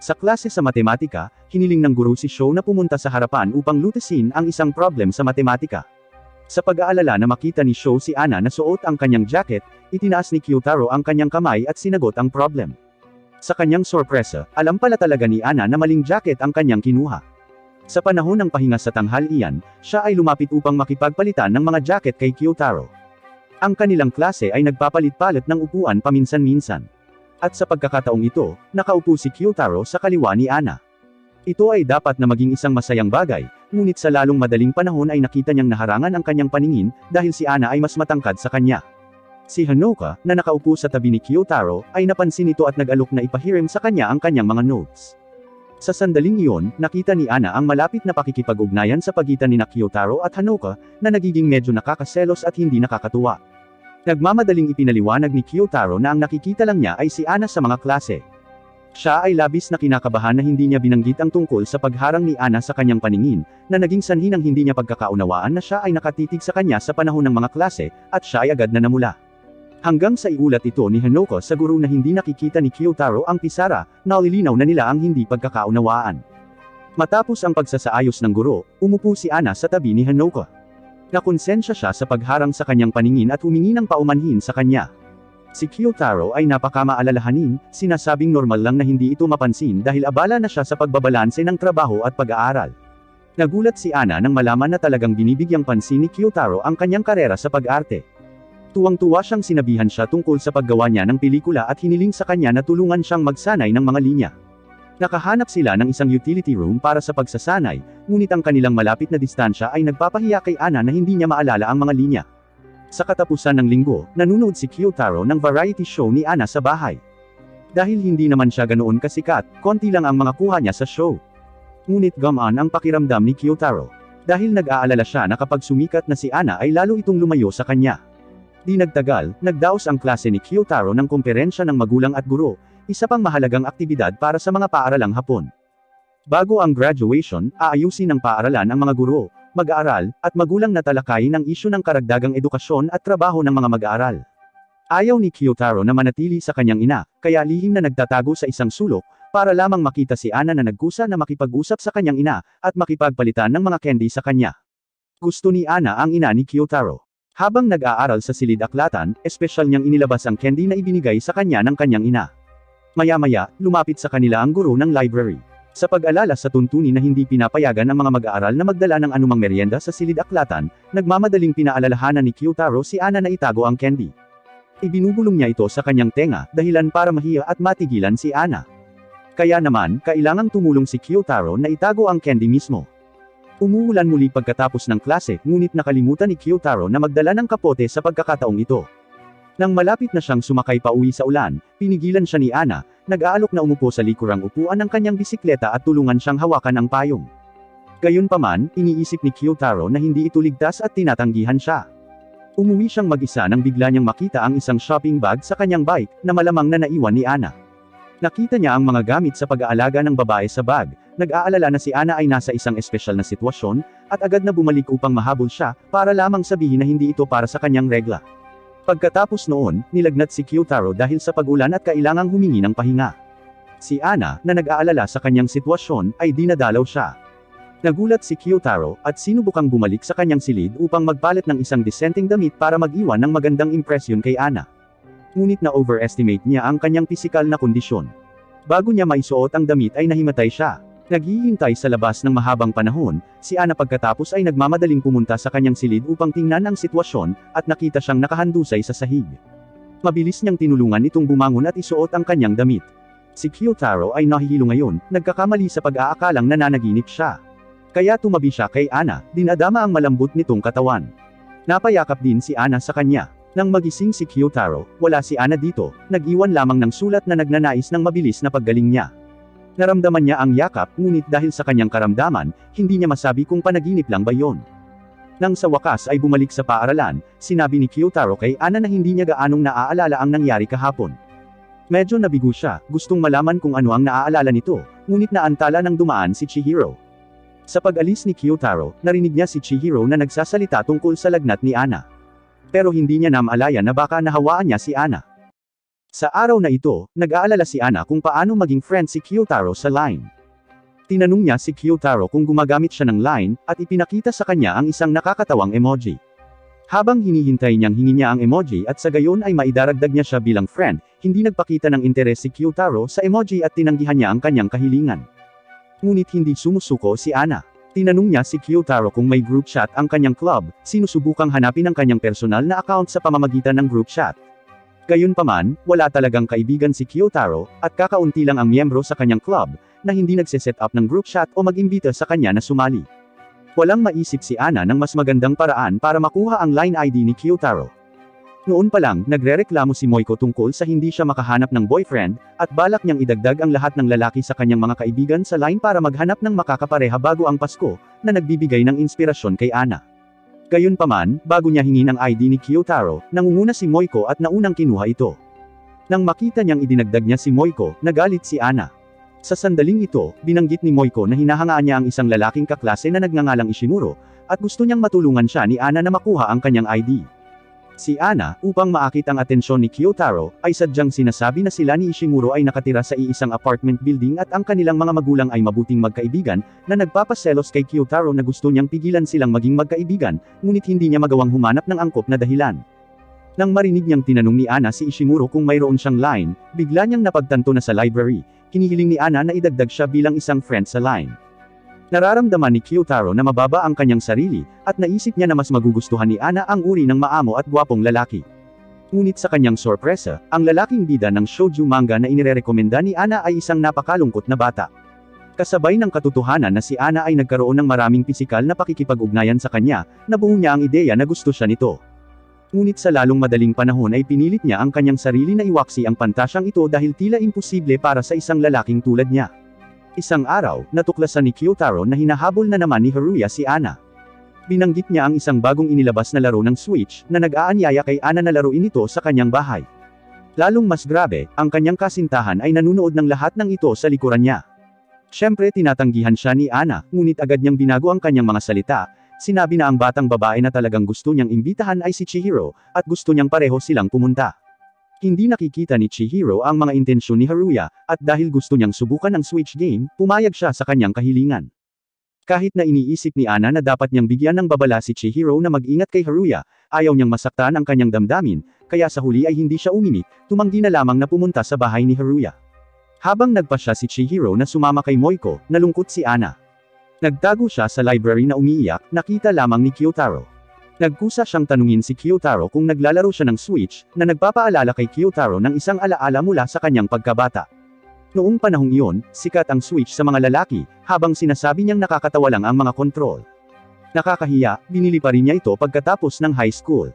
Sa klase sa matematika, hiniling ng guro si Sho na pumunta sa harapan upang lutasin ang isang problem sa matematika. Sa pag-aalala na makita ni Sho si Ana na suot ang kanyang jacket, itinaas ni Kyotaro ang kanyang kamay at sinagot ang problem. Sa kanyang sorpresa, alam pala talaga ni Ana na maling jacket ang kanyang kinuha. Sa panahon ng pahinga sa tanghalian, siya ay lumapit upang makipagpalitan ng mga jacket kay Kyotaro. Ang kanilang klase ay nagpapalit-palit ng upuan paminsan-minsan. At sa pagkakataong ito, nakaupo si Kyotaro sa kaliwa ni Ana. Ito ay dapat na maging isang masayang bagay, ngunit sa lalong madaling panahon ay nakita niyang naharangan ang kanyang paningin, dahil si Ana ay mas matangkad sa kanya. Si Hanoka, na nakaupo sa tabi ni Kyotaro, ay napansin ito at nag-alok na ipahiram sa kanya ang kanyang mga notes. Sa sandaling iyon, nakita ni Ana ang malapit na pakikipag-ugnayan sa pagitan ni Kyotaro at Hanoka, na nagiging medyo nakakaselos at hindi nakakatuwa. Nagmamadaling ipinaliwanag ni Kyotaro na ang nakikita lang niya ay si Ana sa mga klase. Siya ay labis na kinakabahan na hindi niya binanggit ang tungkol sa pagharang ni Ana sa kanyang paningin, na naging sanhi ng hindi niya pagkakaunawaan na siya ay nakatitig sa kanya sa panahon ng mga klase, at siya ay agad na namula. Hanggang sa iulat ito ni Hanoka sa guro na hindi nakikita ni Kyotaro ang pisara, nalilinaw na nila ang hindi pagkakaunawaan. Matapos ang pagsasaayos ng guro, umupo si Ana sa tabi ni Hanoka. Nakonsensya siya sa pagharang sa kanyang paningin at humingi ng paumanhin sa kanya. Si Kyotaro ay napakamaalalahanin, sinasabing normal lang na hindi ito mapansin dahil abala na siya sa pagbabalanse ng trabaho at pag-aaral. Nagulat si Ana nang malaman na talagang binibigyang pansin ni Kyotaro ang kanyang karera sa pag-arte. Tuwang-tuwa siyang sinabihan siya tungkol sa paggawa niya ng pelikula at hiniling sa kanya na tulungan siyang magsanay ng mga linya. Nakahanap sila ng isang utility room para sa pagsasanay, ngunit ang kanilang malapit na distansya ay nagpapahiya kay Ana na hindi niya maalala ang mga linya. Sa katapusan ng linggo, nanonood si Kyotaro ng variety show ni Ana sa bahay. Dahil hindi naman siya ganoon kasikat, konti lang ang mga kuha niya sa show. Ngunit gamaan ang pakiramdam ni Kyotaro. Dahil nag-aalala siya na kapag sumikat na si Ana ay lalo itong lumayo sa kanya. Di nagtagal, nagdaos ang klase ni Kyotaro ng komperensya ng magulang at guro, isa pang mahalagang aktibidad para sa mga paaralang Hapon. Bago ang graduation, aayusin ng paaralan ang mga guro, mag-aaral, at magulang na talakayin ang isyu ng karagdagang edukasyon at trabaho ng mga mag-aaral. Ayaw ni Kyotaro na manatili sa kanyang ina, kaya lihim na nagtatago sa isang sulok, para lamang makita si Ana na nagkusa na makipag-usap sa kanyang ina, at makipagpalitan ng mga candy sa kanya. Gusto ni Ana ang ina ni Kyotaro. Habang nag-aaral sa silid-aklatan, espesyal niyang inilabas ang candy na ibinigay sa kanya ng kanyang ina. Maya-maya, lumapit sa kanila ang guro ng library. Sa pag-alala sa tuntunin na hindi pinapayagan ang mga mag-aaral na magdala ng anumang merienda sa silid-aklatan, nagmamadaling pinaalalahanan ni Kyotaro si Ana na itago ang candy. Ibinubulong niya ito sa kanyang tenga, dahilan para mahiya at matigilan si Ana. Kaya naman, kailangang tumulong si Kyotaro na itago ang candy mismo. Umuulan muli pagkatapos ng klase, ngunit nakalimutan ni Kyotaro na magdala ng kapote sa pagkakataong ito. Nang malapit na siyang sumakay pa uwi sa ulan, pinigilan siya ni Ana, nag-aalok na umupo sa likurang upuan ng kanyang bisikleta at tulungan siyang hawakan ang payong. Gayunpaman, iniisip ni Kyotaro na hindi ito ligtas at tinatanggihan siya. Umuwi siyang mag-isa nang bigla niyang makita ang isang shopping bag sa kanyang bike, na malamang na naiwan ni Ana. Nakita niya ang mga gamit sa pag-aalaga ng babae sa bag, nag-aalala na si Ana ay nasa isang espesyal na sitwasyon, at agad na bumalik upang mahabol siya, para lamang sabihin na hindi ito para sa kanyang regla. Pagkatapos noon, nilagnat si Kyotaro dahil sa pag-ulan at kailangang humingi ng pahinga. Si Ana, na nag-aalala sa kanyang sitwasyon, ay dinadalaw siya. Nagulat si Kyotaro, at sinubukang bumalik sa kanyang silid upang magpalit ng isang disenteng damit para mag-iwan ng magandang impresyon kay Ana. Ngunit na-overestimate niya ang kanyang pisikal na kondisyon. Bago niya maisuot ang damit ay nahimatay siya. Naghihintay sa labas ng mahabang panahon, si Ana pagkatapos ay nagmamadaling pumunta sa kanyang silid upang tingnan ang sitwasyon, at nakita siyang nakahandusay sa sahig. Mabilis niyang tinulungan itong bumangon at isuot ang kanyang damit. Si Kyotaro ay nahihilo ngayon, nagkakamali sa pag-aakalang nananaginip siya. Kaya tumabi siya kay Ana, dinadama ang malambot nitong katawan. Napayakap din si Ana sa kanya. Nang magising si Kyotaro, wala si Ana dito, nag-iwan lamang ng sulat na nagnanais ng mabilis na paggaling niya. Naramdaman niya ang yakap, ngunit dahil sa kanyang karamdaman, hindi niya masabi kung panaginip lang ba yon. Nang sa wakas ay bumalik sa paaralan, sinabi ni Kyotaro kay Ana na hindi niya gaanong naaalala ang nangyari kahapon. Medyo nabigo siya, gustong malaman kung ano ang naaalala nito, ngunit naantala ng dumaan si Chihiro. Sa pag-alis ni Kyotaro, narinig niya si Chihiro na nagsasalita tungkol sa lagnat ni Ana. Pero hindi niya namalayan na baka nahawaan niya si Ana. Sa araw na ito, nag-aalala si Ana kung paano maging friend si Kyotaro sa Line. Tinanong niya si Kyotaro kung gumagamit siya ng Line, at ipinakita sa kanya ang isang nakakatawang emoji. Habang hinihintay niyang hingi niya ang emoji at sa gayon ay maidaragdag niya siya bilang friend, hindi nagpakita ng interes si Kyotaro sa emoji at tinanggihan niya ang kanyang kahilingan. Ngunit hindi sumusuko si Ana. Tinanong niya si Kyotaro kung may group chat ang kanyang club, sinusubukang hanapin ang kanyang personal na account sa pamamagitan ng group chat. Gayunpaman, wala talagang kaibigan si Kyotaro, at kakaunti lang ang miyembro sa kanyang club, na hindi nagse-set up ng group chat o mag-imbita sa kanya na sumali. Walang maisip si Ana ng mas magandang paraan para makuha ang line ID ni Kyotaro. Noon pa lang, nagrereklamo si Moiko tungkol sa hindi siya makahanap ng boyfriend, at balak niyang idagdag ang lahat ng lalaki sa kanyang mga kaibigan sa line para maghanap ng makakapareha bago ang Pasko, na nagbibigay ng inspirasyon kay Ana. Gayunpaman, bago niya hingin ang ID ni Kyotaro, nangunguna si Moiko at naunang kinuha ito. Nang makita niyang idinagdag niya si Moiko, nagalit si Ana. Sa sandaling ito, binanggit ni Moiko na hinahangaan niya ang isang lalaking kaklase na nagngangalang Ishimuro, at gusto niyang matulungan siya ni Ana na makuha ang kanyang ID. Si Ana, upang maakit ang atensyon ni Kyotaro, ay sadyang sinasabi na sila ni Ishimuro ay nakatira sa iisang apartment building at ang kanilang mga magulang ay mabuting magkaibigan, na nagpapaselos kay Kyotaro na gusto niyang pigilan silang maging magkaibigan, ngunit hindi niya magawang humanap ng angkop na dahilan. Nang marinig niyang tinanong ni Ana si Ishimuro kung mayroon siyang line, bigla niyang napagtanto na sa library, kinihiling ni Ana na idagdag siya bilang isang friend sa line. Nararamdaman ni Kyotaro na mababa ang kanyang sarili, at naisip niya na mas magugustuhan ni Ana ang uri ng maamo at gwapong lalaki. Ngunit sa kanyang sorpresa, ang lalaking bida ng shoujo manga na inirerekomenda ni Ana ay isang napakalungkot na bata. Kasabay ng katotohanan na si Ana ay nagkaroon ng maraming pisikal na pakikipag-ugnayan sa kanya, nabuo niya ang ideya na gusto siya nito. Ngunit sa lalong madaling panahon ay pinilit niya ang kanyang sarili na iwaksi ang pantasyang ito dahil tila imposible para sa isang lalaking tulad niya. Isang araw, natuklasan ni Kyotaro na hinahabol na naman ni Haruya si Ana. Binanggit niya ang isang bagong inilabas na laro ng Switch, na nag-aanyaya kay Ana na laruin ito sa kanyang bahay. Lalong mas grabe, ang kanyang kasintahan ay nanunood ng lahat ng ito sa likuran niya. Siyempre tinatanggihan siya ni Ana, ngunit agad niyang binago ang kanyang mga salita, sinabi na ang batang babae na talagang gusto niyang imbitahan ay si Chihiro, at gusto niyang pareho silang pumunta. Hindi nakikita ni Chihiro ang mga intensyon ni Haruya, at dahil gusto niyang subukan ang Switch game, pumayag siya sa kanyang kahilingan. Kahit na iniisip ni Ana na dapat niyang bigyan ng babala si Chihiro na mag-ingat kay Haruya, ayaw niyang masaktan ang kanyang damdamin, kaya sa huli ay hindi siya umimik, tumanggi na lamang na pumunta sa bahay ni Haruya. Habang nagpasya si Chihiro na sumama kay Moiko, nalungkot si Ana. Nagtago siya sa library na umiiyak, nakita lamang ni Kyotaro. Nagkusa siyang tanungin si Kyotaro kung naglalaro siya ng Switch, na nagpapaalala kay Kyotaro ng isang alaala mula sa kanyang pagkabata. Noong panahong iyon, sikat ang Switch sa mga lalaki, habang sinasabi niyang nakakatawa lang ang mga kontrol. Nakakahiya, binili pa rin niya ito pagkatapos ng high school.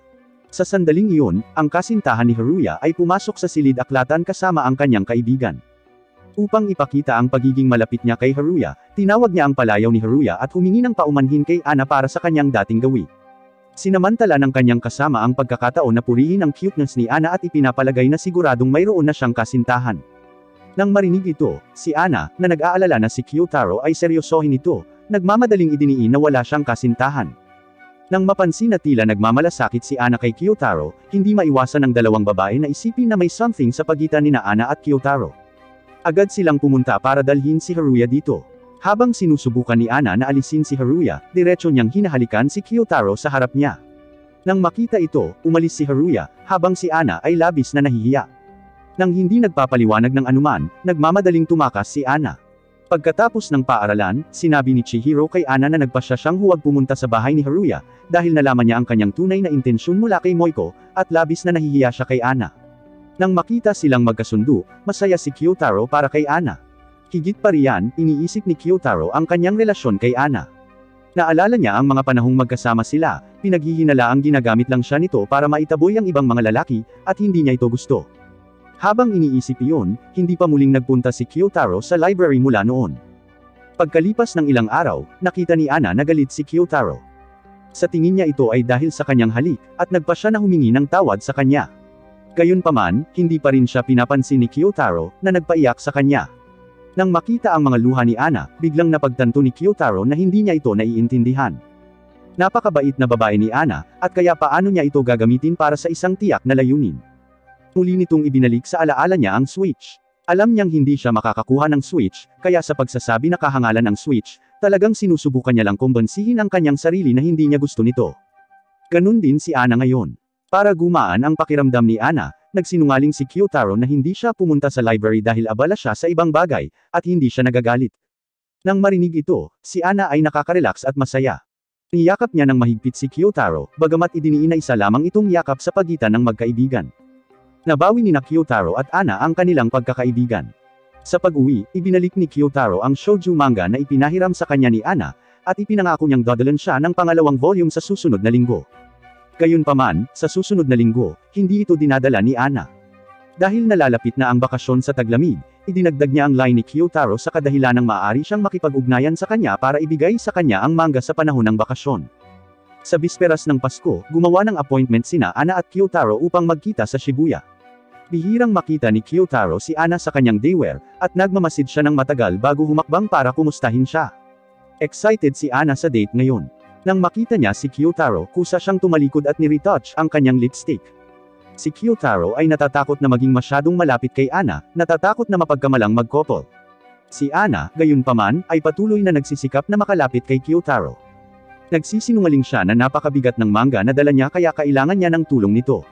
Sa sandaling iyon, ang kasintahan ni Haruya ay pumasok sa silid-aklatan kasama ang kanyang kaibigan. Upang ipakita ang pagiging malapit niya kay Haruya, tinawag niya ang palayaw ni Haruya at humingi ng paumanhin kay Ana para sa kanyang dating gawi. Sinamantala ng kanyang kasama ang pagkakataon na purihin ang cuteness ni Ana at ipinapalagay na siguradong mayroon na siyang kasintahan. Nang marinig ito, si Ana, na nag-aalala na si Kyotaro ay seryosohin ito, nagmamadaling idiniin na wala siyang kasintahan. Nang mapansin na tila nagmamalasakit si Ana kay Kyotaro, hindi maiwasan ng dalawang babae na isipin na may something sa pagitan ni Ana at Kyotaro. Agad silang pumunta para dalhin si Haruya dito. Habang sinusubukan ni Ana na alisin si Haruya, diretso niyang hinahalikan si Kyotaro sa harap niya. Nang makita ito, umalis si Haruya, habang si Ana ay labis na nahihiya. Nang hindi nagpapaliwanag ng anuman, nagmamadaling tumakas si Ana. Pagkatapos ng paaralan, sinabi ni Chihiro kay Ana na nagpasya siyang huwag pumunta sa bahay ni Haruya, dahil nalaman niya ang kanyang tunay na intensyon mula kay Moiko, at labis na nahihiya siya kay Ana. Nang makita silang magkasundo, masaya si Kyotaro para kay Ana. Higit pa riyan, iniisip ni Kyotaro ang kanyang relasyon kay Ana. Naalala niya ang mga panahong magkasama sila, pinaghihinalaang ginagamit lang siya nito para maitaboy ang ibang mga lalaki, at hindi niya ito gusto. Habang iniisip iyon, hindi pa muling nagpunta si Kyotaro sa library mula noon. Pagkalipas ng ilang araw, nakita ni Ana na galit si Kyotaro. Sa tingin niya ito ay dahil sa kanyang halik, at nagpa siya na humingi ng tawad sa kanya. Gayunpaman, hindi pa rin siya pinapansin ni Kyotaro, na nagpaiyak sa kanya. Nang makita ang mga luha ni Ana, biglang napagtanto ni Kyotaro na hindi niya ito naiintindihan. Napakabait na babae ni Ana, at kaya paano niya ito gagamitin para sa isang tiyak na layunin. Muli nitong ibinalik sa alaala niya ang Switch. Alam niyang hindi siya makakakuha ng Switch, kaya sa pagsasabi na kahangalan ng Switch, talagang sinusubukan niya lang kumbansihin ang kanyang sarili na hindi niya gusto nito. Ganun din si Ana ngayon. Para gumaan ang pakiramdam ni Ana, nagsinungaling si Kyotaro na hindi siya pumunta sa library dahil abala siya sa ibang bagay, at hindi siya nagagalit. Nang marinig ito, si Ana ay nakaka-relax at masaya. Niyakap niya ng mahigpit si Kyotaro, bagamat idiniin na isa lamang itong yakap sa pagitan ng magkaibigan. Nabawi ni Kyotaro at Ana ang kanilang pagkakaibigan. Sa pag-uwi, ibinalik ni Kyotaro ang shoujo manga na ipinahiram sa kanya ni Ana, at ipinangako niyang dadalan siya ng pangalawang volume sa susunod na linggo. Gayunpaman, sa susunod na linggo, hindi ito dinadala ni Ana. Dahil nalalapit na ang bakasyon sa taglamig, idinagdag niya ang line ni Kyotaro sa kadahilanang maaari siyang makipag-ugnayan sa kanya para ibigay sa kanya ang manga sa panahon ng bakasyon. Sa bisperas ng Pasko, gumawa ng appointment sina Ana at Kyotaro upang magkita sa Shibuya. Bihirang makita ni Kyotaro si Ana sa kanyang daywear, at nagmamasid siya ng matagal bago humakbang para kumustahin siya. Excited si Ana sa date ngayon. Nang makita niya si Kyotaro, kusa siyang tumalikod at ni-retouch ang kanyang lipstick. Si Kyotaro ay natatakot na maging masyadong malapit kay Ana, natatakot na mapagkamalang mag-couple. Si Ana, gayunpaman, ay patuloy na nagsisikap na makalapit kay Kyotaro. Nagsisinungaling siya na napakabigat ng manga na dala niya kaya kailangan niya ng tulong nito.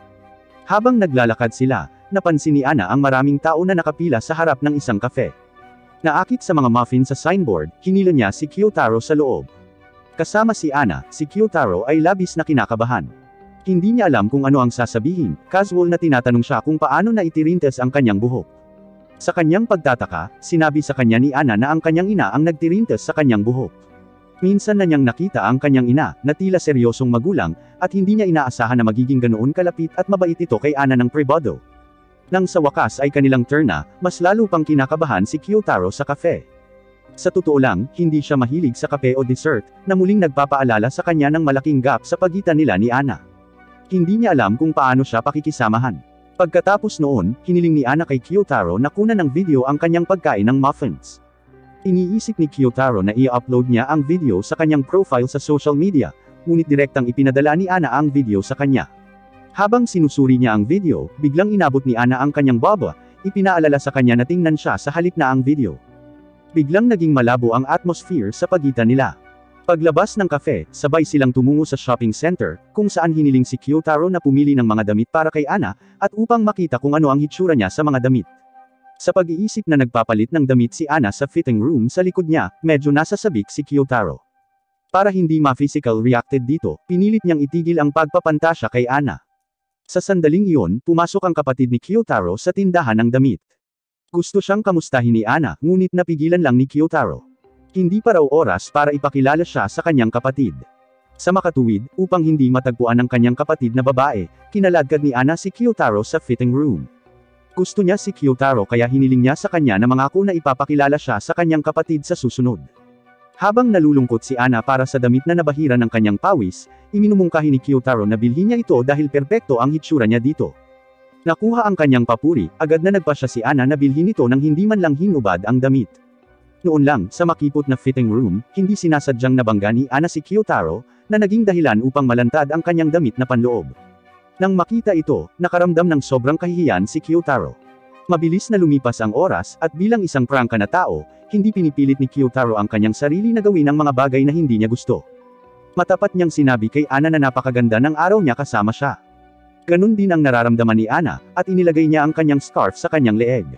Habang naglalakad sila, napansin ni Ana ang maraming tao na nakapila sa harap ng isang kafe. Naakit sa mga muffin sa signboard, hinila niya si Kyotaro sa loob. Kasama si Ana, si Kyotaro ay labis na kinakabahan. Hindi niya alam kung ano ang sasabihin, casual na tinatanong siya kung paano na itirintes ang kanyang buhok. Sa kanyang pagtataka, sinabi sa kanya ni Ana na ang kanyang ina ang nagtirintes sa kanyang buhok. Minsan na niyang nakita ang kanyang ina, na tila seryosong magulang, at hindi niya inaasahan na magiging ganoon kalapit at mabait ito kay Ana ng pribado. Nang sa wakas ay kanilang turn na, mas lalo pang kinakabahan si Kyotaro sa kafe. Sa totoo lang, hindi siya mahilig sa kape o dessert, na muling nagpapaalala sa kanya ng malaking gap sa pagitan nila ni Ana. Hindi niya alam kung paano siya pakikisamahan. Pagkatapos noon, hiniling ni Ana kay Kyotaro na kunan ng video ang kanyang pagkain ng muffins. Iniisip ni Kyotaro na i-upload niya ang video sa kanyang profile sa social media, ngunit direktang ipinadala ni Ana ang video sa kanya. Habang sinusuri niya ang video, biglang inabot ni Ana ang kanyang baba, ipinaalala sa kanya na tingnan siya sa halip na ang video. Biglang naging malabo ang atmosphere sa pagitan nila. Paglabas ng kafe, sabay silang tumungo sa shopping center, kung saan hiniling si Kyotaro na pumili ng mga damit para kay Ana, at upang makita kung ano ang hitsura niya sa mga damit. Sa pag-iisip na nagpapalit ng damit si Ana sa fitting room sa likod niya, medyo nasasabik si Kyotaro. Para hindi ma-physical reacted dito, pinilit niyang itigil ang pagpapantasya kay Ana. Sa sandaling iyon, pumasok ang kapatid ni Kyotaro sa tindahan ng damit. Gusto siyang kamustahin ni Ana, ngunit napigilan lang ni Kyotaro. Hindi pa raw oras para ipakilala siya sa kanyang kapatid. Sa makatuwid, upang hindi matagpuan ng kanyang kapatid na babae, kinaladkad ni Ana si Kyotaro sa fitting room. Gusto niya si Kyotaro kaya hiniling niya sa kanya na mangako na ipapakilala siya sa kanyang kapatid sa susunod. Habang nalulungkot si Ana para sa damit na nabahira ng kanyang pawis, iminumungkahi ni Kyotaro na bilhin niya ito dahil perpekto ang hitsura niya dito. Nakuha ang kanyang papuri, agad na nagpasya si Ana na bilhin ito nang hindi man lang hinubad ang damit. Noon lang, sa makipot na fitting room, hindi sinasadyang nabangga ni Ana si Kyotaro, na naging dahilan upang malantad ang kanyang damit na panloob. Nang makita ito, nakaramdam ng sobrang kahihiyan si Kyotaro. Mabilis na lumipas ang oras, at bilang isang prangka na tao, hindi pinipilit ni Kyotaro ang kanyang sarili na gawin ang mga bagay na hindi niya gusto. Matapat niyang sinabi kay Ana na napakaganda ng araw niya kasama siya. Ganun din ang nararamdaman ni Ana, at inilagay niya ang kanyang scarf sa kanyang leeg.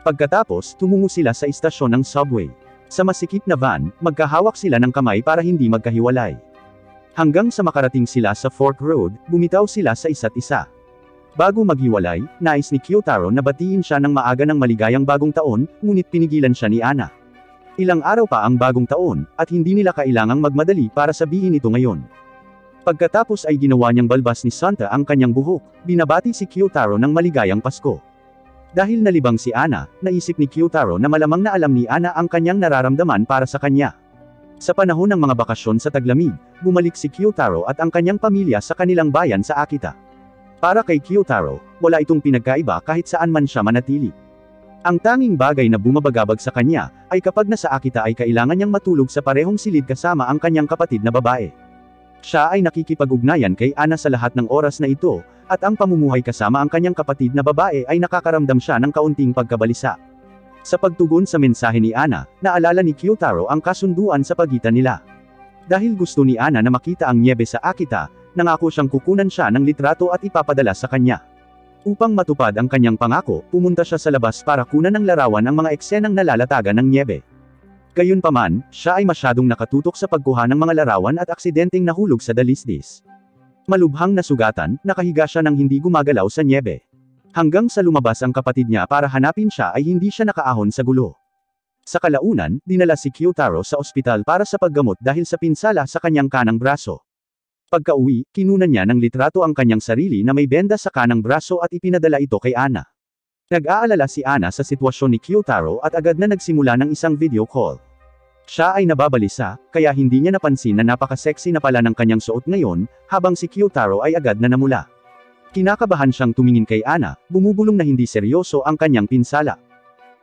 Pagkatapos, tumungo sila sa istasyon ng subway. Sa masikip na van, magkahawak sila ng kamay para hindi magkahiwalay. Hanggang sa makarating sila sa Fork Road, bumitaw sila sa isa't isa. Bago maghiwalay, nais ni Kyotaro na batiin siya ng maaga ng maligayang bagong taon, ngunit pinigilan siya ni Ana. Ilang araw pa ang bagong taon, at hindi nila kailangang magmadali para sabihin ito ngayon. Pagkatapos ay ginawa niyang balbas ni Santa ang kanyang buhok, binabati si Kyotaro ng maligayang Pasko. Dahil nalibang si Ana, naisip ni Kyotaro na malamang na alam ni Ana ang kanyang nararamdaman para sa kanya. Sa panahon ng mga bakasyon sa taglamig, bumalik si Kyotaro at ang kanyang pamilya sa kanilang bayan sa Akita. Para kay Kyotaro, wala itong pinagkaiba kahit saan man siya manatili. Ang tanging bagay na bumabagabag sa kanya, ay kapag nasa Akita ay kailangan niyang matulog sa parehong silid kasama ang kanyang kapatid na babae. Siya ay nakikipag-ugnayan kay Ana sa lahat ng oras na ito, at ang pamumuhay kasama ang kanyang kapatid na babae ay nakakaramdam siya ng kaunting pagkabalisa. Sa pagtugon sa mensahe ni Ana, naalala ni Kyotaro ang kasunduan sa pagitan nila. Dahil gusto ni Ana na makita ang nyebe sa Akita, nangako siyang kukunan siya ng litrato at ipapadala sa kanya. Upang matupad ang kanyang pangako, pumunta siya sa labas para kunan ng larawan ang mga eksenang nalalatagan ng nyebe. Gayunpaman, siya ay masyadong nakatutok sa pagkuha ng mga larawan at aksidenteng nahulog sa dalisdis. Malubhang nasugatan, nakahiga siya nang hindi gumagalaw sa nyebe. Hanggang sa lumabas ang kapatid niya para hanapin siya ay hindi siya nakaahon sa gulo. Sa kalaunan, dinala si Kyotaro sa ospital para sa paggamot dahil sa pinsala sa kanyang kanang braso. Pagka-uwi, kinunan niya ng litrato ang kanyang sarili na may benda sa kanang braso at ipinadala ito kay Ana. Nag-aalala si Ana sa sitwasyon ni Kyotaro at agad na nagsimula ng isang video call. Siya ay nababalisa, kaya hindi niya napansin na napaka-sexy na pala ng kanyang suot ngayon, habang si Kyotaro ay agad na namula. Kinakabahan siyang tumingin kay Ana, bumubulong na hindi seryoso ang kanyang pinsala.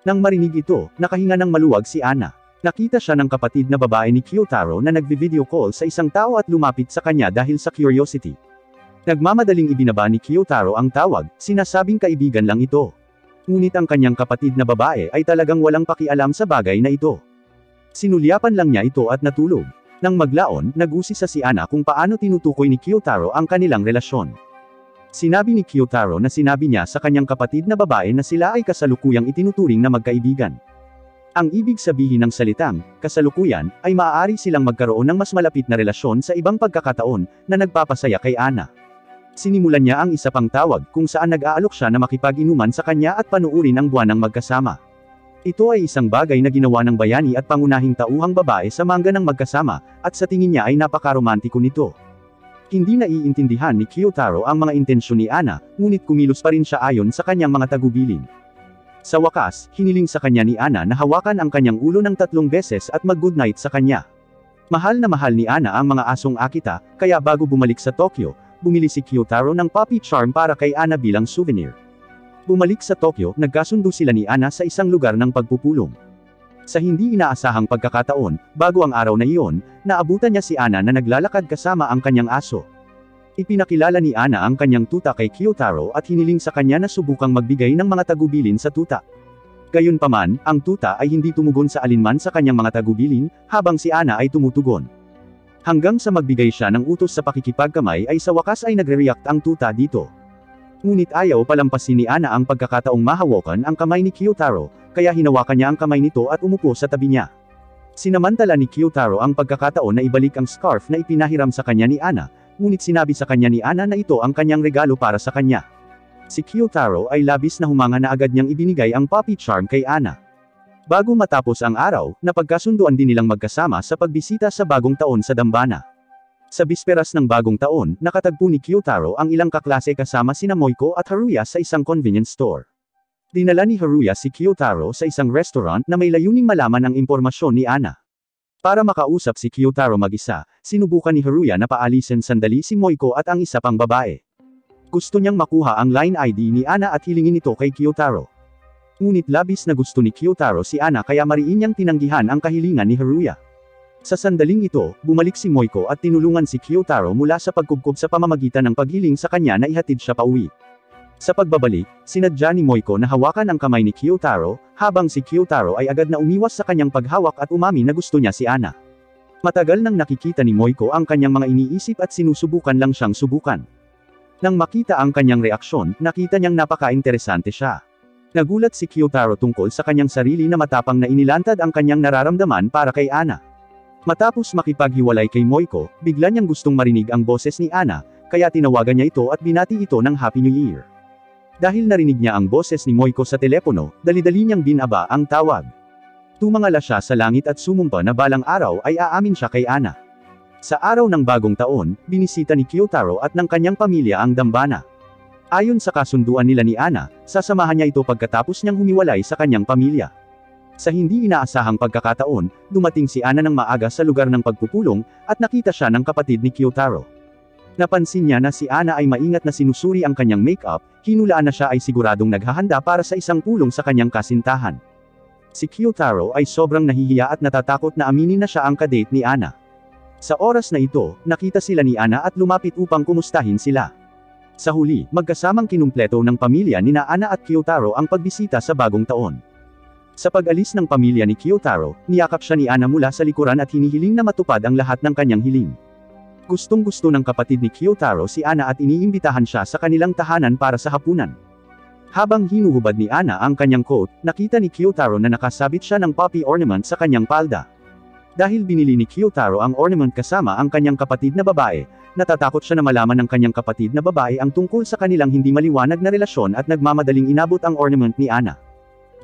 Nang marinig ito, nakahinga ng maluwag si Ana. Nakita siya ng kapatid na babae ni Kyotaro na nagvi-video call sa isang tao at lumapit sa kanya dahil sa curiosity. Nagmamadaling ibinaba ni Kyotaro ang tawag, sinasabing kaibigan lang ito. Ngunit ang kanyang kapatid na babae ay talagang walang pakialam sa bagay na ito. Sinulyapan lang niya ito at natulog. Nang maglaon, nag-usisa si Ana kung paano tinutukoy ni Kyotaro ang kanilang relasyon. Sinabi ni Kyotaro na sinabi niya sa kanyang kapatid na babae na sila ay kasalukuyang itinuturing na magkaibigan. Ang ibig sabihin ng salitang, kasalukuyan, ay maaari silang magkaroon ng mas malapit na relasyon sa ibang pagkakataon, na nagpapasaya kay Ana. Sinimulan niya ang isa pang tawag kung saan nag-aalok siya na makipag-inuman sa kanya at panuurin ang buwanang magkasama. Ito ay isang bagay na ginawa ng bayani at pangunahing tauhang babae sa manga ng magkasama, at sa tingin niya ay napakaromantiko nito. Hindi naiintindihan ni Kyotaro ang mga intensyon ni Ana, ngunit kumilos pa rin siya ayon sa kanyang mga tagubilin. Sa wakas, hiniling sa kanya ni Ana na hawakan ang kanyang ulo ng 3 beses at mag-goodnight sa kanya. Mahal na mahal ni Ana ang mga asong Akita, kaya bago bumalik sa Tokyo, bumili si Kyotaro ng puppy charm para kay Ana bilang souvenir. Bumalik sa Tokyo, nagkasundo sila ni Ana sa isang lugar ng pagpupulong. Sa hindi inaasahang pagkakataon, bago ang araw na iyon, naabutan niya si Ana na naglalakad kasama ang kanyang aso. Ipinakilala ni Ana ang kanyang tuta kay Kyotaro at hiniling sa kanya na subukang magbigay ng mga tagubilin sa tuta. Gayunpaman, ang tuta ay hindi tumugon sa alinman sa kanyang mga tagubilin, habang si Ana ay tumutugon. Hanggang sa magbigay siya ng utos sa pakikipagkamay ay sa wakas ay nagre-react ang tuta dito. Ngunit ayaw palampasin ni Ana ang pagkakataong mahawakan ang kamay ni Kyotaro, kaya hinawakan niya ang kamay nito at umupo sa tabi niya. Sinamantala ni Kyotaro ang pagkakataon na ibalik ang scarf na ipinahiram sa kanya ni Ana, ngunit sinabi sa kanya ni Ana na ito ang kanyang regalo para sa kanya. Si Kyotaro ay labis na humanga na agad niyang ibinigay ang puppy charm kay Ana. Bago matapos ang araw, napagkasunduan din nilang magkasama sa pagbisita sa bagong taon sa dambana. Sa bisperas ng bagong taon, nakatagpo ni Kyotaro ang ilang kaklase kasama sina Moiko at Haruya sa isang convenience store. Dinala ni Haruya si Kyotaro sa isang restaurant na may layuning malaman ang impormasyon ni Ana. Para makausap si Kyotaro mag-isa, sinubukan ni Haruya na paalisin sandali si Moiko at ang isa pang babae. Gusto niyang makuha ang line ID ni Ana at hilingin ito kay Kyotaro. Ngunit labis na gusto ni Kyotaro si Ana kaya mariin niyang tinanggihan ang kahilingan ni Haruya. Sa sandaling ito, bumalik si Moiko at tinulungan si Kyotaro mula sa pagkubkob sa pamamagitan ng paghiling sa kanya na ihatid siya pauwi. Sa pagbabalik, sinadya ni Moiko na hawakan ang kamay ni Kyotaro, habang si Kyotaro ay agad na umiwas sa kanyang paghawak at umamin na gusto niya si Ana. Matagal nang nakikita ni Moiko ang kanyang mga iniisip at sinusubukan lang siyang subukan. Nang makita ang kanyang reaksyon, nakita niyang napaka-interesante siya. Nagulat si Kyotaro tungkol sa kanyang sarili na matapang na inilantad ang kanyang nararamdaman para kay Ana. Matapos makipaghiwalay kay Moiko, bigla niyang gustong marinig ang boses ni Ana, kaya tinawagan niya ito at binati ito ng Happy New Year. Dahil narinig niya ang boses ni Moiko sa telepono, dali-dali niyang binaba ang tawag. Tumangala siya sa langit at sumumpa na balang araw ay aamin siya kay Ana. Sa araw ng bagong taon, binisita ni Kyotaro at ng kanyang pamilya ang dambana. Ayon sa kasunduan nila ni Ana, sasamahan niya ito pagkatapos niyang humiwalay sa kanyang pamilya. Sa hindi inaasahang pagkakataon, dumating si Ana ng maaga sa lugar ng pagpupulong, at nakita siya ng kapatid ni Kyotaro. Napansin niya na si Ana ay maingat na sinusuri ang kanyang makeup, hinulaan na siya ay siguradong naghahanda para sa isang pulong sa kanyang kasintahan. Si Kyotaro ay sobrang nahihiya at natatakot na aminin na siya ang kadate ni Ana. Sa oras na ito, nakita sila ni Ana at lumapit upang kumustahin sila. Sa huli, magkasamang kinumpleto ng pamilya ni Ana at Kyotaro ang pagbisita sa bagong taon. Sa pag-alis ng pamilya ni Kyotaro, niyakap siya ni Ana mula sa likuran at hinihiling na matupad ang lahat ng kanyang hiling. Gustong-gusto ng kapatid ni Kyotaro si Ana at iniimbitahan siya sa kanilang tahanan para sa hapunan. Habang hinuhubad ni Ana ang kanyang coat, nakita ni Kyotaro na nakasabit siya ng poppy ornament sa kanyang palda. Dahil binili ni Kyotaro ang ornament kasama ang kanyang kapatid na babae, natatakot siya na malaman ng kanyang kapatid na babae ang tungkol sa kanilang hindi maliwanag na relasyon at nagmamadaling inabot ang ornament ni Ana.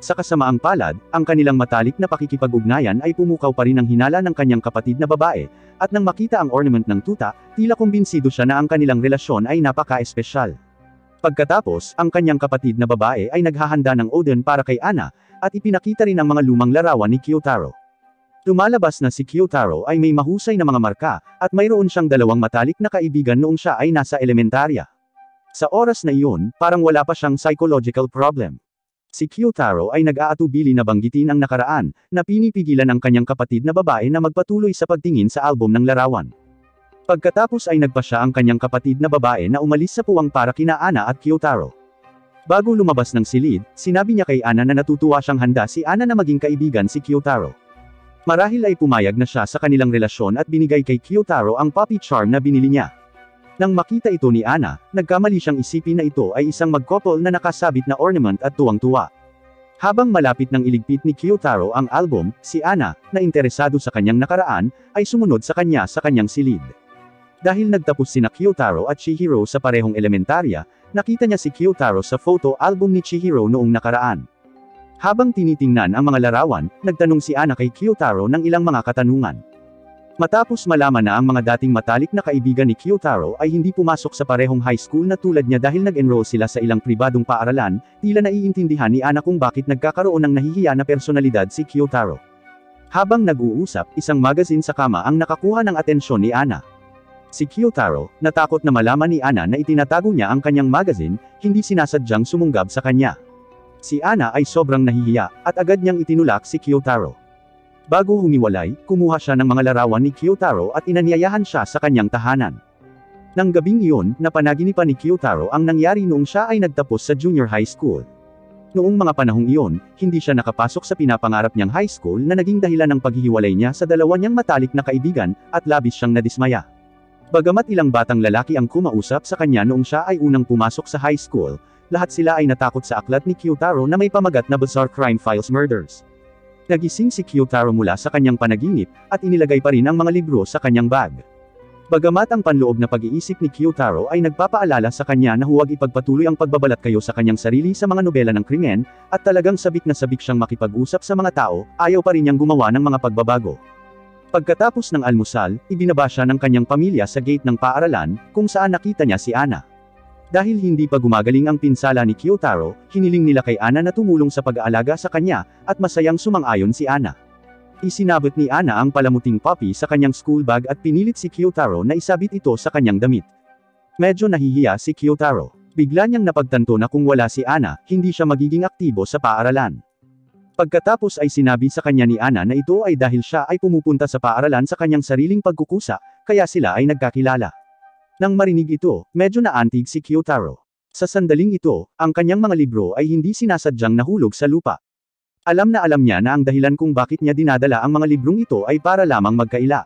Sa kasamaang palad, ang kanilang matalik na pakikipag-ugnayan ay pumukaw pa rin ang hinala ng kanyang kapatid na babae, at nang makita ang ornament ng tuta, tila kumbinsido siya na ang kanilang relasyon ay napaka-espesyal. Pagkatapos, ang kanyang kapatid na babae ay naghahanda ng oden para kay Ana, at ipinakita rin ang mga lumang larawan ni Kyotaro. Lumalabas na si Kyotaro ay may mahusay na mga marka, at mayroon siyang dalawang matalik na kaibigan noong siya ay nasa elementarya. Sa oras na iyon, parang wala pa siyang psychological problem. Si Kyotaro ay nag-aatubili na banggitin ang nakaraan, na pinipigilan ang kanyang kapatid na babae na magpatuloy sa pagtingin sa album ng larawan. Pagkatapos ay nagpa siya ang kanyang kapatid na babae na umalis sa puwang para kina Ana at Kyotaro. Bago lumabas ng silid, sinabi niya kay Ana na natutuwa siyang handa si Ana na maging kaibigan si Kyotaro. Marahil ay pumayag na siya sa kanilang relasyon at binigay kay Kyotaro ang puppy charm na binili niya. Nang makita ito ni Ana, nagkamali siyang isipin na ito ay isang mag-couple na nakasabit na ornament at tuwang-tuwa. Habang malapit ng iligpit ni Kyotaro ang album, si Ana, na interesado sa kanyang nakaraan, ay sumunod sa kanya sa kanyang silid. Dahil nagtapos sina Kyotaro at Chihiro sa parehong elementarya, nakita niya si Kyotaro sa photo album ni Chihiro noong nakaraan. Habang tinitingnan ang mga larawan, nagtanong si Ana kay Kyotaro ng ilang mga katanungan. Matapos malaman na ang mga dating matalik na kaibigan ni Kyotaro ay hindi pumasok sa parehong high school na tulad niya dahil nag-enroll sila sa ilang pribadong paaralan, tila naiintindihan ni Ana kung bakit nagkakaroon ng nahihiya na personalidad si Kyotaro. Habang nag-uusap, isang magazine sa kama ang nakakuha ng atensyon ni Ana. Si Kyotaro, natakot na malaman ni Ana na itinatago niya ang kanyang magazine, hindi sinasadyang sumunggab sa kanya. Si Ana ay sobrang nahihiya, at agad niyang itinulak si Kyotaro. Bago humiwalay, kumuha siya ng mga larawan ni Kyotaro at inanyayahan siya sa kanyang tahanan. Nang gabing iyon, napanaginipan ni Kyotaro ang nangyari noong siya ay nagtapos sa junior high school. Noong mga panahong iyon, hindi siya nakapasok sa pinapangarap niyang high school na naging dahilan ng paghihiwalay niya sa dalawa niyang matalik na kaibigan, at labis siyang nadismaya. Bagamat ilang batang lalaki ang kumausap sa kanya noong siya ay unang pumasok sa high school, lahat sila ay natakot sa aklat ni Kyotaro na may pamagat na Bizarre Crime Files Murders. Nagising si Kyotaro mula sa kanyang panaginip, at inilagay pa rin ang mga libro sa kanyang bag. Bagamat ang panloob na pag-iisip ni Kyotaro ay nagpapaalala sa kanya na huwag ipagpatuloy ang pagbabalat kayo sa kanyang sarili sa mga nobela ng krimen, at talagang sabik na sabik siyang makipag-usap sa mga tao, ayaw pa rin niyang gumawa ng mga pagbabago. Pagkatapos ng almusal, ibinaba siya ng kanyang pamilya sa gate ng paaralan, kung saan nakita niya si Ana. Dahil hindi pa gumagaling ang pinsala ni Kyotaro, hiniling nila kay Ana na tumulong sa pag-aalaga sa kanya, at masayang sumang-ayon si Ana. Isinabot ni Ana ang palamuting puppy sa kanyang school bag at pinilit si Kyotaro na isabit ito sa kanyang damit. Medyo nahihiya si Kyotaro. Bigla niyang napagtanto na kung wala si Ana, hindi siya magiging aktibo sa paaralan. Pagkatapos ay sinabi sa kanya ni Ana na ito ay dahil siya ay pumupunta sa paaralan sa kanyang sariling pagkukusa, kaya sila ay nagkakilala. Nang marinig ito, medyo naantig si Kyotaro. Sa sandaling ito, ang kanyang mga libro ay hindi sinasadyang nahulog sa lupa. Alam na alam niya na ang dahilan kung bakit niya dinadala ang mga librong ito ay para lamang magkaila.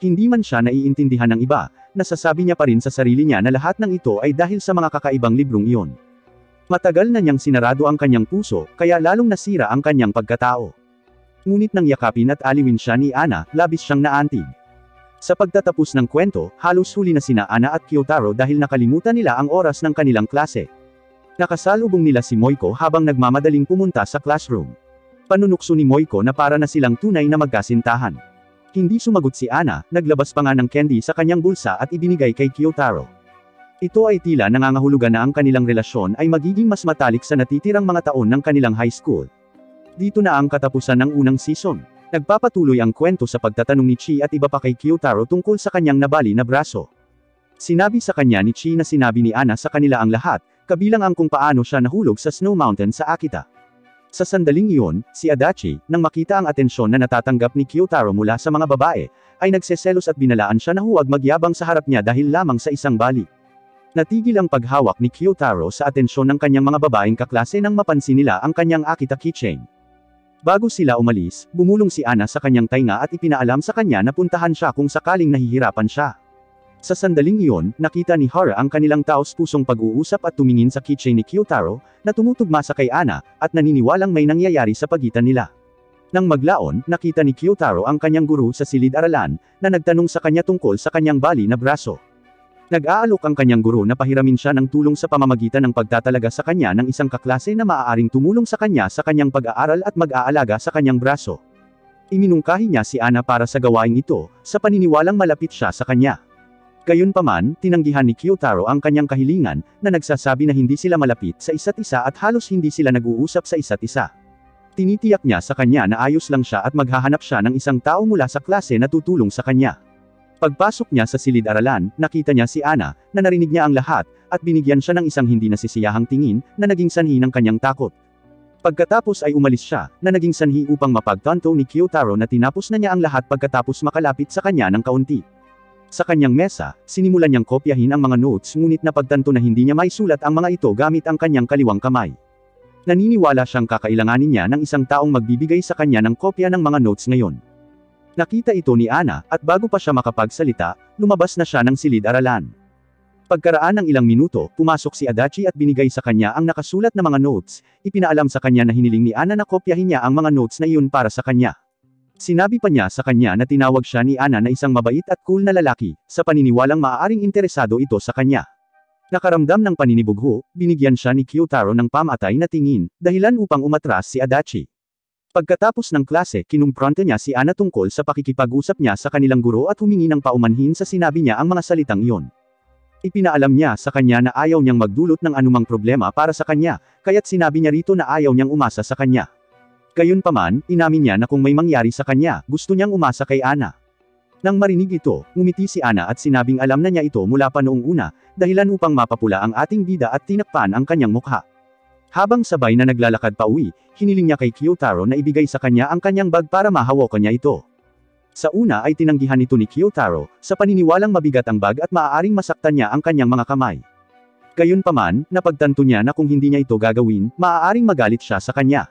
Hindi man siya naiintindihan ng iba, nasasabi niya pa rin sa sarili niya na lahat ng ito ay dahil sa mga kakaibang librong iyon. Matagal na niyang sinarado ang kanyang puso, kaya lalong nasira ang kanyang pagkatao. Ngunit nang yakapin at aliwin siya ni Ana, labis siyang naantig. Sa pagtatapos ng kwento, halos huli na sina Ana at Kyotaro dahil nakalimutan nila ang oras ng kanilang klase. Nakasalubong nila si Moiko habang nagmamadaling pumunta sa classroom. Panunukso ni Moiko na para na silang tunay na magkasintahan. Hindi sumagot si Ana, naglabas pa nga ng candy sa kanyang bulsa at ibinigay kay Kyotaro. Ito ay tila nangangahulugan na ang kanilang relasyon ay magiging mas matalik sa natitirang mga taon ng kanilang high school. Dito na ang katapusan ng unang season. Nagpapatuloy ang kwento sa pagtatanong ni Chi at iba pa kay Kyotaro tungkol sa kanyang nabali na braso. Sinabi sa kanya ni Chi na sinabi ni Ana sa kanila ang lahat, kabilang ang kung paano siya nahulog sa Snow Mountain sa Akita. Sa sandaling iyon, si Adachi, nang makita ang atensyon na natatanggap ni Kyotaro mula sa mga babae, ay nagseselos at binalaan siya na huwag magyabang sa harap niya dahil lamang sa isang bali. Natigil ang paghawak ni Kyotaro sa atensyon ng kanyang mga babaeng kaklase nang mapansin nila ang kanyang Akita keychain. Bago sila umalis, bumulong si Ana sa kanyang tainga at ipinaalam sa kanya na puntahan siya kung sakaling nahihirapan siya. Sa sandaling iyon, nakita ni Hara ang kanilang taos-pusong pag-uusap at tumingin sa keychain ni Kyotaro, na tumutugma sa kay Ana, at naniniwalang may nangyayari sa pagitan nila. Nang maglaon, nakita ni Kyotaro ang kanyang guro sa silid-aralan, na nagtanong sa kanya tungkol sa kanyang bali na braso. Nag-aalok ang kanyang guro na pahiramin siya ng tulong sa pamamagitan ng pagtatalaga sa kanya ng isang kaklase na maaaring tumulong sa kanyang pag-aaral at mag-aalaga sa kanyang braso. Iminungkahi niya si Ana para sa gawaing ito, sa paniniwalang malapit siya sa kanya. Gayunpaman, tinanggihan ni Kyotaro ang kanyang kahilingan, na nagsasabi na hindi sila malapit sa isa't isa at halos hindi sila nag-uusap sa isa't isa. Tinitiyak niya sa kanya na ayos lang siya at maghahanap siya ng isang tao mula sa klase na tutulong sa kanya. Pagpasok niya sa silid-aralan, nakita niya si Ana, na narinig niya ang lahat, at binigyan siya ng isang hindi nasisiyahang tingin, na naging sanhi ng kanyang takot. Pagkatapos ay umalis siya, na naging sanhi upang mapagtanto ni Kyotaro na tinapos na niya ang lahat pagkatapos makalapit sa kanya ng kaunti. Sa kanyang mesa, sinimulan niyang kopyahin ang mga notes ngunit napagtanto na hindi niya maisulat ang mga ito gamit ang kanyang kaliwang kamay. Naniniwala siyang kakailanganin niya ng isang taong magbibigay sa kanya ng kopya ng mga notes ngayon. Nakita ito ni Ana, at bago pa siya makapagsalita, lumabas na siya ng silid-aralan. Pagkaraan ng ilang minuto, pumasok si Adachi at binigay sa kanya ang nakasulat na mga notes, ipinaalam sa kanya na hiniling ni Ana na kopyahin niya ang mga notes na iyon para sa kanya. Sinabi pa niya sa kanya na tinawag siya ni Ana na isang mabait at cool na lalaki, sa paniniwalang maaaring interesado ito sa kanya. Nakaramdam ng paninibugho, binigyan siya ni Kyotaro ng pamatay na tingin, dahilan upang umatras si Adachi. Pagkatapos ng klase, kinumpronta niya si Ana tungkol sa pakikipag-usap niya sa kanilang guro at humingi ng paumanhin sa sinabi niya ang mga salitang iyon. Ipinaalam niya sa kanya na ayaw niyang magdulot ng anumang problema para sa kanya, kaya't sinabi niya rito na ayaw niyang umasa sa kanya. Gayunpaman, inamin niya na kung may mangyari sa kanya, gusto niyang umasa kay Ana. Nang marinig ito, ngumiti si Ana at sinabing alam na niya ito mula pa noong una, dahilan upang mapapula ang ating bida at tinakpan ang kanyang mukha. Habang sabay na naglalakad pa uwi, hiniling niya kay Kyotaro na ibigay sa kanya ang kanyang bag para mahawakan niya ito. Sa una ay tinanggihan ito ni Kyotaro, sa paniniwalang mabigat ang bag at maaaring masaktan niya ang kanyang mga kamay. Gayunpaman, napagtanto niya na kung hindi niya ito gagawin, maaaring magalit siya sa kanya.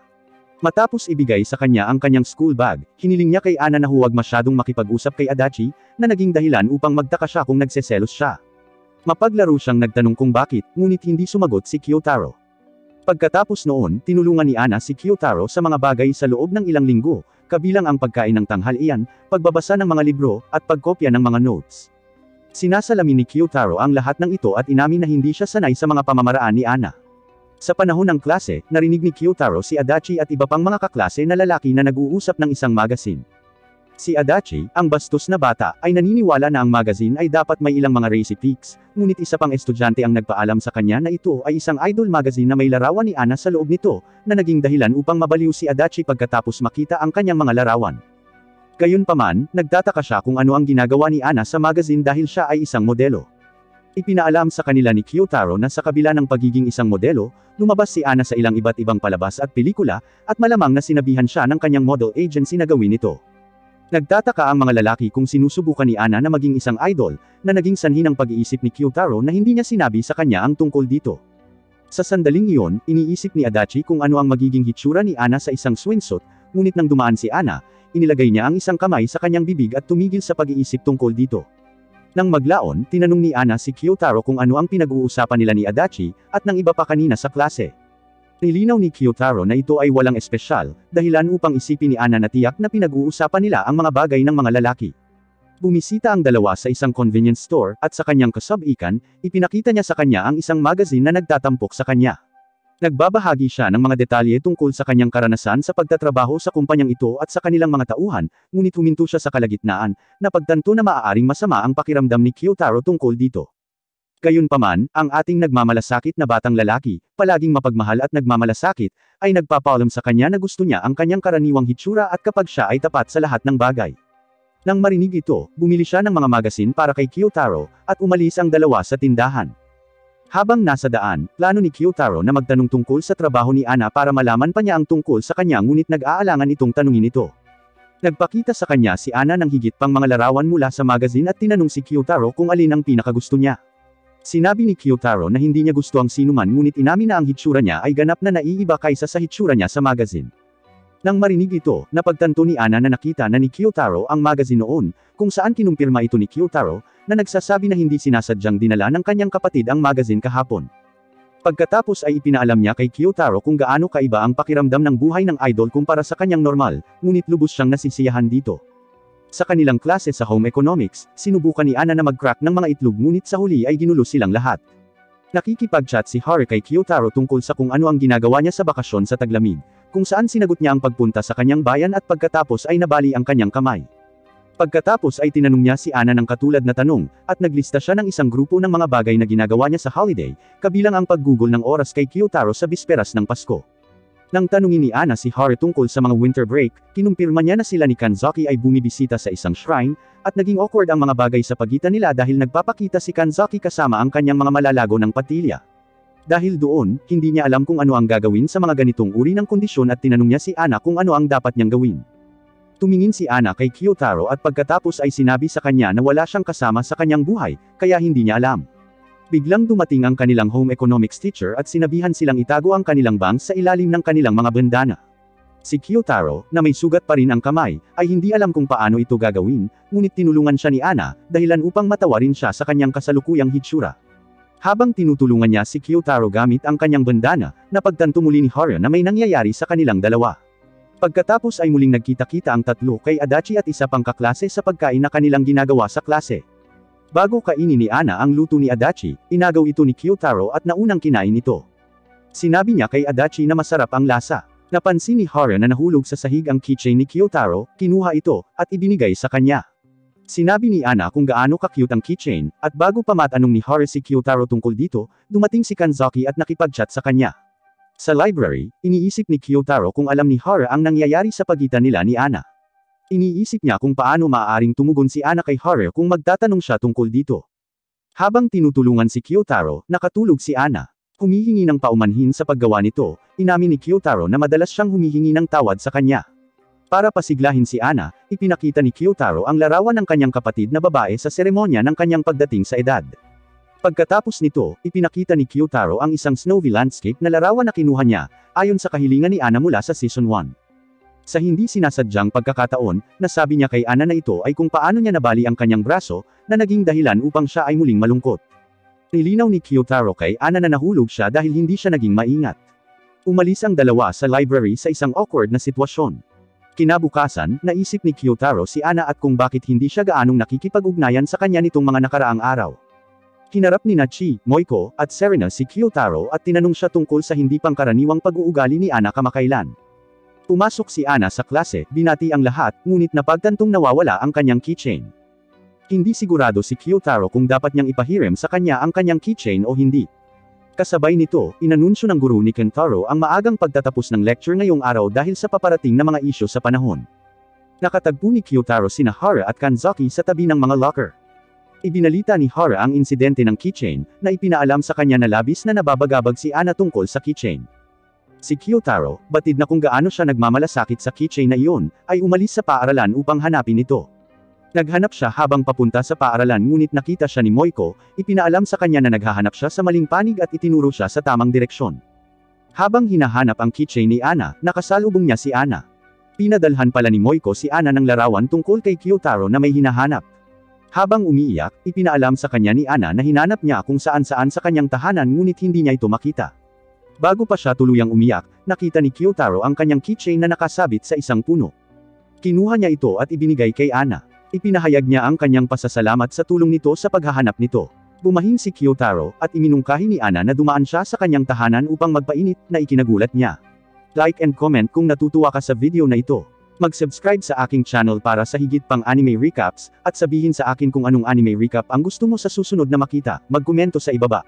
Matapos ibigay sa kanya ang kanyang school bag, hiniling niya kay Ana na huwag masyadong makipag-usap kay Adachi, na naging dahilan upang magtaka siya kung nagseselos siya. Mapaglaro siyang nagtanong kung bakit, ngunit hindi sumagot si Kyotaro. Pagkatapos noon, tinulungan ni Ana si Kyotaro sa mga bagay sa loob ng ilang linggo, kabilang ang pagkain ng tanghalian, pagbabasa ng mga libro, at pagkopya ng mga notes. Sinasalamin ni Kyotaro ang lahat ng ito at inamin na hindi siya sanay sa mga pamamaraan ni Ana. Sa panahon ng klase, narinig ni Kyotaro si Adachi at iba pang mga kaklase na lalaki na nag-uusap ng isang magazine. Si Adachi, ang bastos na bata, ay naniniwala na ang magazine ay dapat may ilang mga racy pics, ngunit isa pang estudyante ang nagpaalam sa kanya na ito ay isang idol magazine na may larawan ni Ana sa loob nito, na naging dahilan upang mabaliw si Adachi pagkatapos makita ang kanyang mga larawan. Gayunpaman, nagtataka siya kung ano ang ginagawa ni Ana sa magazine dahil siya ay isang modelo. Ipinaalam sa kanila ni Kyotaro na sa kabila ng pagiging isang modelo, lumabas si Ana sa ilang iba't ibang palabas at pelikula, at malamang na sinabihan siya ng kanyang model agency na gawin ito. Nagtataka ang mga lalaki kung sinusubukan ni Ana na maging isang idol, na naging sanhi ng pag-iisip ni Kyotaro na hindi niya sinabi sa kanya ang tungkol dito. Sa sandaling iyon, iniisip ni Adachi kung ano ang magiging hitsura ni Ana sa isang swimsuit, ngunit nang dumaan si Ana, inilagay niya ang isang kamay sa kanyang bibig at tumigil sa pag-iisip tungkol dito. Nang maglaon, tinanong ni Ana si Kyotaro kung ano ang pinag-uusapan nila ni Adachi, at ng iba pa kanina sa klase. Nilinaw ni Kyotaro na ito ay walang espesyal, dahilan upang isipin ni Ana na tiyak na pinag-uusapan nila ang mga bagay ng mga lalaki. Bumisita ang dalawa sa isang convenience store, at sa kanyang kasab-ikan, ipinakita niya sa kanya ang isang magazine na nagtatampok sa kanya. Nagbabahagi siya ng mga detalye tungkol sa kanyang karanasan sa pagtatrabaho sa kumpanyang ito at sa kanilang mga tauhan, ngunit huminto siya sa kalagitnaan, na pagtanto na maaaring masama ang pakiramdam ni Kyotaro tungkol dito. Gayunpaman, ang ating nagmamalasakit na batang lalaki, palaging mapagmahal at nagmamalasakit, ay nagpapaalam sa kanya na gusto niya ang kanyang karaniwang hitsura at kapag siya ay tapat sa lahat ng bagay. Nang marinig ito, bumili siya ng mga magazine para kay Kyotaro, at umalis ang dalawa sa tindahan. Habang nasa daan, plano ni Kyotaro na magtanong tungkol sa trabaho ni Ana para malaman pa niya ang tungkol sa kanya ngunit nag-aalangan itong tanungin ito. Nagpakita sa kanya si Ana ng higit pang mga larawan mula sa magazine at tinanong si Kyotaro kung alin ang pinakagusto niya. Sinabi ni Kyotaro na hindi niya gusto ang sinuman ngunit inamin na ang hitsura niya ay ganap na naiiba kaysa sa hitsura niya sa magazine. Nang marinig ito, napagtanto ni Ana na nakita na ni Kyotaro ang magazine noon, kung saan kinumpirma ito ni Kyotaro, na nagsasabi na hindi sinasadyang dinala ng kanyang kapatid ang magazine kahapon. Pagkatapos ay ipinaalam niya kay Kyotaro kung gaano kaiba ang pakiramdam ng buhay ng idol kumpara sa kanyang normal, ngunit lubos siyang nasisiyahan dito. Sa kanilang klase sa home economics, sinubukan ni Ana na mag-crack ng mga itlog ngunit sa huli ay ginulo silang lahat. Nakikipag-chat si Haru kay Kyotaro tungkol sa kung ano ang ginagawa niya sa bakasyon sa taglamig, kung saan sinagot niya ang pagpunta sa kanyang bayan at pagkatapos ay nabali ang kanyang kamay. Pagkatapos ay tinanong niya si Ana ng katulad na tanong, at naglista siya ng isang grupo ng mga bagay na ginagawa niya sa holiday, kabilang ang paggugol ng oras kay Kyotaro sa bisperas ng Pasko. Nang tanungin ni Ana si Haru tungkol sa mga winter break, kinumpirma niya na sila ni Kanzaki ay bumibisita sa isang shrine, at naging awkward ang mga bagay sa pagitan nila dahil nagpapakita si Kanzaki kasama ang kanyang mga malalago ng patilya. Dahil doon, hindi niya alam kung ano ang gagawin sa mga ganitong uri ng kondisyon at tinanong niya si Ana kung ano ang dapat niyang gawin. Tumingin si Ana kay Kyotaro at pagkatapos ay sinabi sa kanya na wala siyang kasama sa kanyang buhay, kaya hindi niya alam. Biglang dumating ang kanilang home economics teacher at sinabihan silang itago ang kanilang bangs sa ilalim ng kanilang mga bandana. Si Kyotaro, na may sugat pa rin ang kamay, ay hindi alam kung paano ito gagawin, ngunit tinulungan siya ni Ana, dahilan upang matawarin siya sa kanyang kasalukuyang hitsura. Habang tinutulungan niya si Kyotaro gamit ang kanyang bandana, napagtanto muli ni Haru na may nangyayari sa kanilang dalawa. Pagkatapos ay muling nagkita-kita ang tatlo kay Adachi at isa pang kaklase sa pagkain na kanilang ginagawa sa klase. Bago kainin ni Ana ang luto ni Adachi, inagaw ito ni Kyotaro at naunang kinain ito. Sinabi niya kay Adachi na masarap ang lasa. Napansin ni Haru na nahulog sa sahig ang keychain ni Kyotaro, kinuha ito, at ibinigay sa kanya. Sinabi ni Ana kung gaano ka-cute ang keychain, at bago pa matanong ni Haru si Kyotaro tungkol dito, dumating si Kanzaki at nakipag-chat sa kanya. Sa library, iniisip ni Kyotaro kung alam ni Haru ang nangyayari sa pagitan nila ni Ana. Iniisip niya kung paano maaaring tumugon si Ana kay Haru kung magtatanong siya tungkol dito. Habang tinutulungan si Kyotaro, nakatulog si Ana. Humihingi ng paumanhin sa paggawa nito, inamin ni Kyotaro na madalas siyang humihingi ng tawad sa kanya. Para pasiglahin si Ana, ipinakita ni Kyotaro ang larawan ng kanyang kapatid na babae sa seremonya ng kanyang pagdating sa edad. Pagkatapos nito, ipinakita ni Kyotaro ang isang snowy landscape na larawan na kinuha niya, ayon sa kahilingan ni Ana mula sa Season 1. Sa hindi sinasadyang pagkakataon, nasabi niya kay Ana na ito ay kung paano niya nabali ang kanyang braso, na naging dahilan upang siya ay muling malungkot. Nilinaw ni Kyotaro kay Ana na nahulog siya dahil hindi siya naging maingat. Umalis ang dalawa sa library sa isang awkward na sitwasyon. Kinabukasan, naisip ni Kyotaro si Ana at kung bakit hindi siya gaanong nakikipag-ugnayan sa kanya nitong mga nakaraang araw. Hinarap ni Nachi, Moiko, at Serena si Kyotaro at tinanong siya tungkol sa hindi pangkaraniwang pag-uugali ni Ana kamakailan. Pumasok si Ana sa klase, binati ang lahat, ngunit napagtantong nawawala ang kanyang keychain. Hindi sigurado si Kyotaro kung dapat niyang ipahiram sa kanya ang kanyang keychain o hindi. Kasabay nito, inanunsyo ng guru ni Kentaro ang maagang pagtatapos ng lecture ngayong araw dahil sa paparating na mga isyu sa panahon. Nakatagpo ni Kyotaro sina Haru at Kanzaki sa tabi ng mga locker. Ibinalita ni Haru ang insidente ng keychain, na ipinaalam sa kanya na labis na nababagabag si Ana tungkol sa keychain. Si Kyotaro, batid na kung gaano siya nagmamalasakit sa keychain na iyon, ay umalis sa paaralan upang hanapin ito. Naghanap siya habang papunta sa paaralan ngunit nakita siya ni Moiko, ipinaalam sa kanya na naghahanap siya sa maling panig at itinuro siya sa tamang direksyon. Habang hinahanap ang keychain ni Ana, nakasalubong niya si Ana. Pinadalhan pala ni Moiko si Ana ng larawan tungkol kay Kyotaro na may hinahanap. Habang umiiyak, ipinaalam sa kanya ni Ana na hinanap niya kung saan-saan sa kanyang tahanan ngunit hindi niya ito makita. Bago pa siya tuluyang umiyak, nakita ni Kyotaro ang kanyang keychain na nakasabit sa isang puno. Kinuha niya ito at ibinigay kay Ana. Ipinahayag niya ang kanyang pasasalamat sa tulong nito sa paghahanap nito. Bumahing si Kyotaro, at iminungkahi ni Ana na dumaan siya sa kanyang tahanan upang magpainit, na ikinagulat niya. Like and comment kung natutuwa ka sa video na ito. Mag-subscribe sa aking channel para sa higit pang anime recaps, at sabihin sa akin kung anong anime recap ang gusto mo sa susunod na makita, magkomento sa ibaba.